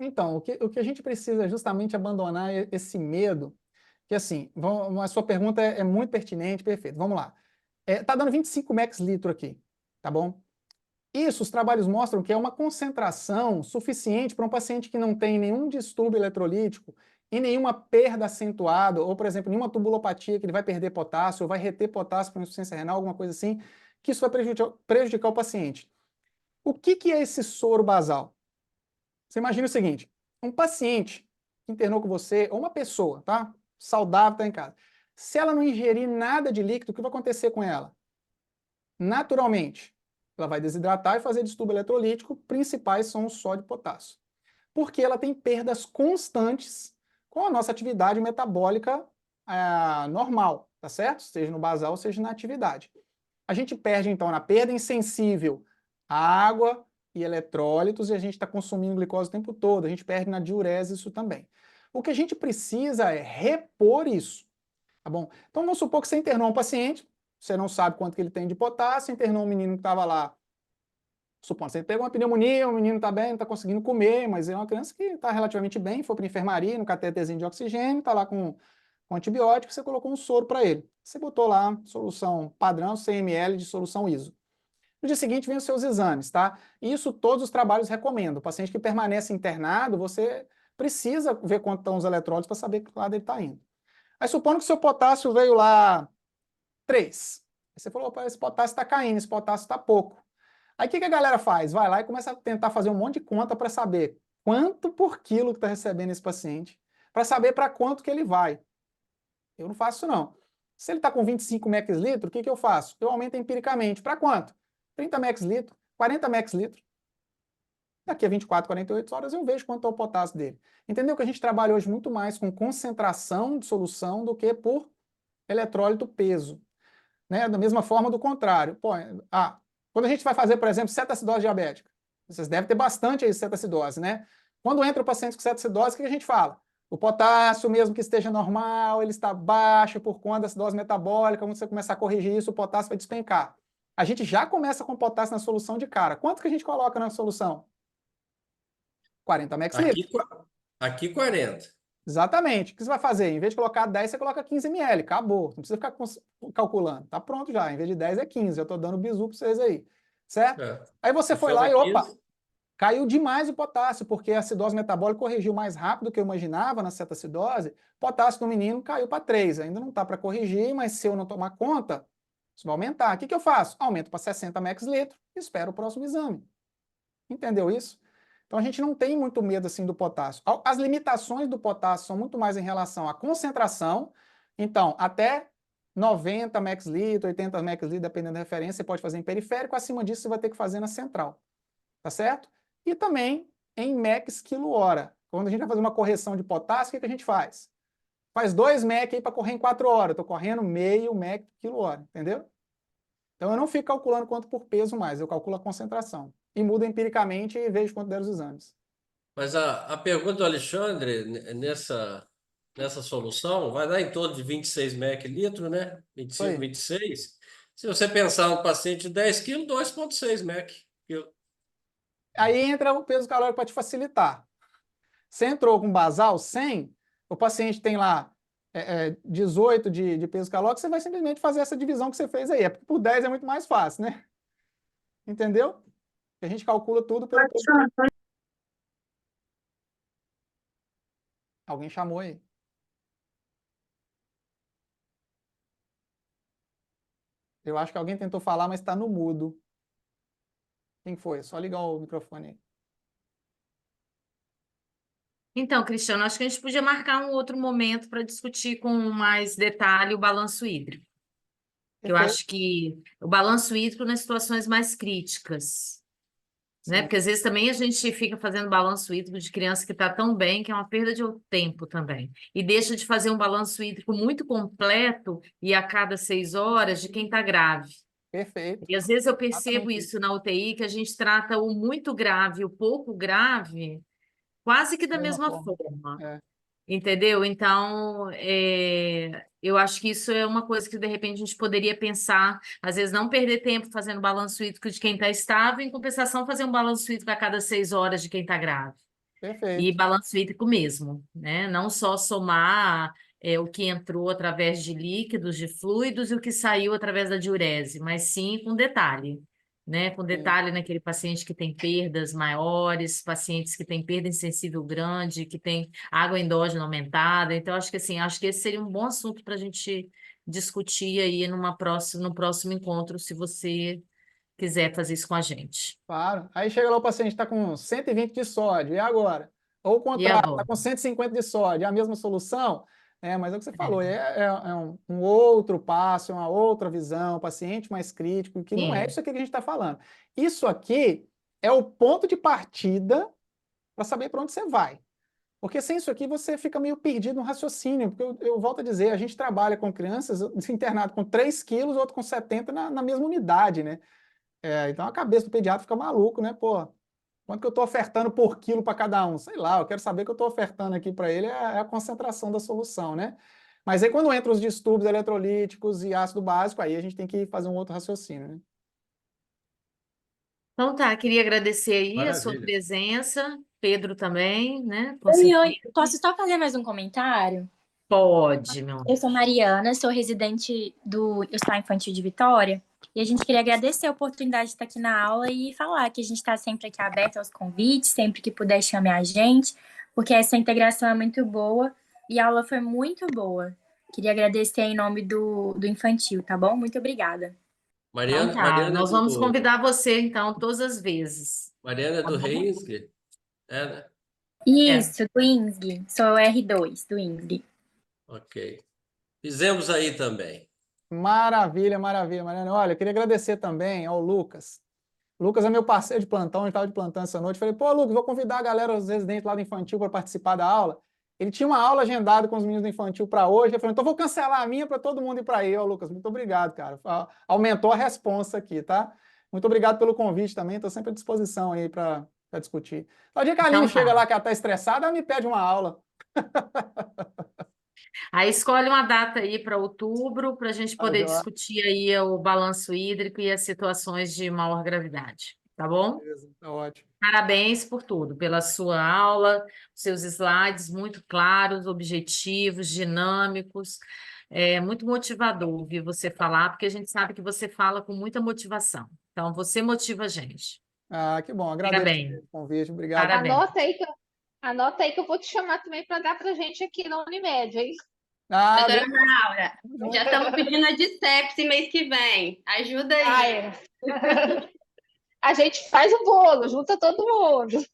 Então, o que a gente precisa é justamente abandonar esse medo, que assim, a sua pergunta é muito pertinente, perfeito. Vamos lá. Tá dando 25 mex litro aqui, tá bom? Isso, os trabalhos mostram que é uma concentração suficiente para um paciente que não tem nenhum distúrbio eletrolítico e nenhuma perda acentuada, ou, por exemplo, nenhuma tubulopatia que ele vai perder potássio, ou vai reter potássio para insuficiência renal, alguma coisa assim, que isso vai prejudicar o paciente. O que é esse soro basal? Você imagina o seguinte, um paciente que internou com você, ou uma pessoa, tá? Saudável, está em casa. Se ela não ingerir nada de líquido, o que vai acontecer com ela? Naturalmente, ela vai desidratar e fazer distúrbio eletrolítico, principais são o sódio e potássio. Porque ela tem perdas constantes com a nossa atividade metabólica normal, tá certo? Seja no basal, seja na atividade. A gente perde, então, na perda insensível água e eletrólitos e a gente está consumindo glicose o tempo todo. A gente perde na diurese isso também. O que a gente precisa é repor isso, tá bom? Então, vamos supor que você internou um paciente, você não sabe quanto que ele tem de potássio, internou um menino que estava lá Supondo, você pegou uma pneumonia, o menino está bem, não está conseguindo comer, mas é uma criança que está relativamente bem, foi para a enfermaria, no catetezinho de oxigênio, está lá com antibiótico, você colocou um soro para ele. Você botou lá solução padrão, 100 ml de solução ISO. No dia seguinte vem os seus exames, tá? Isso todos os trabalhos recomendam. O paciente que permanece internado, você precisa ver quanto estão os eletrólitos para saber que lado ele está indo. Aí supondo que o seu potássio veio lá 3. Aí você falou, opa, esse potássio está caindo, esse potássio está pouco. Aí o que a galera faz? Vai lá e começa a tentar fazer um monte de conta para saber quanto por quilo que está recebendo esse paciente, para saber para quanto que ele vai. Eu não faço isso, não. Se ele está com 25 max litro, o que eu faço? Eu aumento empiricamente. Para quanto? 30 max litro, 40 max litro. Daqui a 24, 48 horas eu vejo quanto é o potássio dele. Entendeu que a gente trabalha hoje muito mais com concentração de solução do que por eletrólito peso. Né? Da mesma forma, do contrário. Pô, quando a gente vai fazer, por exemplo, cetacidose diabética, vocês devem ter bastante aí cetacidose, né? Quando entra o paciente com cetacidose, o que a gente fala? O potássio, mesmo que esteja normal, ele está baixo por conta da acidose metabólica. Quando você começar a corrigir isso, o potássio vai despencar. A gente já começa com potássio na solução de cara. Quanto que a gente coloca na solução? 40 max litro. Aqui 40. Exatamente. O que você vai fazer? Em vez de colocar 10, você coloca 15 ml. Acabou. Não precisa ficar calculando. Tá pronto já. Em vez de 10 é 15. Eu estou dando bizu para vocês aí. Certo? Aí você foi lá e, opa, caiu demais o potássio, porque a acidose metabólica corrigiu mais rápido do que eu imaginava na cetacidose. O potássio do menino caiu para 3. Ainda não está para corrigir, mas se eu não tomar conta, isso vai aumentar. O que eu faço? Aumento para 60 max litro e espero o próximo exame. Entendeu isso? Então a gente não tem muito medo assim do potássio. As limitações do potássio são muito mais em relação à concentração. Então, até 90 max litro, 80 max litro, dependendo da referência, você pode fazer em periférico, acima disso você vai ter que fazer na central. Tá certo? E também em max quilo-hora. Quando a gente vai fazer uma correção de potássio, o que a gente faz? Faz 2 mac aí para correr em 4 horas. Estou correndo meio mac quilo-hora, entendeu? Então eu não fico calculando quanto por peso mais, eu calculo a concentração. E mudo empiricamente e vejo quanto deram os exames. Mas a pergunta do Alexandre, nessa solução, vai dar em torno de 26 ml, né? Isso aí. 25, 26. Se você pensar no paciente de 10 quilos, 2,6 ml. Aí entra o peso calórico para te facilitar. Você entrou com basal 100, o paciente tem lá 18 de peso calórico, você vai simplesmente fazer essa divisão que você fez aí. Por 10 é muito mais fácil, né? Entendeu? A gente calcula tudo pelo peso. Alguém chamou aí. Eu acho que alguém tentou falar, mas está no mudo. Quem foi? É só ligar o microfone aí. Então, Cristiano, acho que a gente podia marcar um outro momento para discutir com mais detalhe o balanço hídrico. Eu Perfeito. acho que o balanço hídrico nas situações mais críticas, né? Sim. Porque às vezes também a gente fica fazendo balanço hídrico de criança que está tão bem, que é uma perda de tempo também. E deixa de fazer um balanço hídrico muito completo e a cada 6 horas de quem está grave. Perfeito. E às vezes eu percebo Exatamente isso na UTI, que a gente trata o muito grave e o pouco grave quase que da mesma forma. É. Entendeu? Então, eu acho que isso é uma coisa que, de repente, a gente poderia pensar, às vezes, não perder tempo fazendo balanço hídrico de quem está estável, em compensação, fazer um balanço hídrico a cada 6 horas de quem está grave. Perfeito. E balanço hídrico mesmo, né? Não só somar o que entrou através de líquidos, de fluidos, e o que saiu através da diurese, mas sim com detalhe. Né, com detalhe naquele paciente que tem perdas maiores, pacientes que têm perda insensível grande, que tem água endógena aumentada. Então, acho que assim, acho que esse seria um bom assunto para a gente discutir aí no próximo encontro, se você quiser fazer isso com a gente. Claro. Aí chega lá o paciente está com 120 de sódio, e agora? Ou o E contrário, está agora? com 150 de sódio, é a mesma solução? Mas é o que você falou, é um outro passo, é uma outra visão, paciente mais crítico, que não é Sim. isso aqui que a gente está falando. Isso aqui é o ponto de partida para saber para onde você vai. Porque sem isso aqui você fica meio perdido no raciocínio, porque eu volto a dizer, a gente trabalha com crianças internado com 3 quilos, outro com 70 na mesma unidade, né? Então a cabeça do pediatra fica maluco, né? Pô, quanto que eu estou ofertando por quilo para cada um? Sei lá, eu quero saber que eu estou ofertando aqui para ele é a concentração da solução, né? Mas aí quando entra os distúrbios eletrolíticos e ácido básico, aí a gente tem que fazer um outro raciocínio, né? Então tá, queria agradecer aí a sua Maravilha. presença, Pedro também, né? Com Oi, certeza. oi. Posso só fazer mais um comentário? Pode, meu amor. Eu sou Mariana, sou residente do Hospital Infantil de Vitória. E a gente queria agradecer a oportunidade de estar aqui na aula e falar que a gente está sempre aqui aberto aos convites, sempre que puder chame a gente, porque essa integração é muito boa e a aula foi muito boa. Queria agradecer em nome do infantil, tá bom? Muito obrigada. Então Mariana, tá, nós vamos convidar você, então, todas as vezes. Mariana é Tá do bom? Reinsg? É, né? Isso, do INSG. Sou R2 do INSG. Ok. Fizemos aí também. Maravilha, maravilha, Mariana. Olha, eu queria agradecer também ao Lucas. Lucas é meu parceiro de plantão, ele estava de plantão essa noite. Falei, pô, Lucas, vou convidar a galera, os residentes lá do infantil, para participar da aula. Ele tinha uma aula agendada com os meninos do infantil para hoje. Eu falei, então vou cancelar a minha para todo mundo ir para aí. Ó, Lucas, muito obrigado, cara. Aumentou a responsa aqui, tá? Muito obrigado pelo convite também. Estou sempre à disposição aí para discutir. No dia que a Aline Então chega tá. lá que ela está estressada, ela me pede uma aula. Aí escolhe uma data aí para outubro, para a gente Tá, poder joia? discutir aí o balanço hídrico e as situações de maior gravidade, tá bom? Beleza, tá ótimo. Parabéns por tudo, pela sua aula, seus slides muito claros, objetivos, dinâmicos. É muito motivador ouvir você falar, porque a gente sabe que você fala com muita motivação. Então, você motiva a gente. Ah, que bom. Agradeço Parabéns. o convite. Obrigado. Parabéns. Anota aí que eu vou te chamar também para dar pra gente aqui na Unimed, hein? Ah, Doutora beleza. Laura, já estamos pedindo a DSEPS mês que vem. Ajuda aí. Ah, é. A gente faz o bolo, junta todo mundo.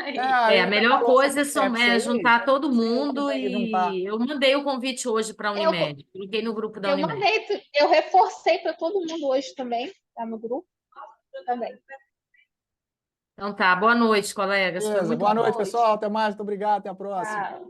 Aí. A melhor coisa é juntar todo Sim, mundo consegue juntar. e eu mandei o convite hoje para a Unimed. Coloquei no grupo da Unimed. Eu reforcei para todo mundo hoje também, tá no grupo também. Então tá, boa noite, colegas. Foi Beleza. muito Boa bom. noite, pessoal. Até mais. Muito obrigado. Até a próxima. Tá.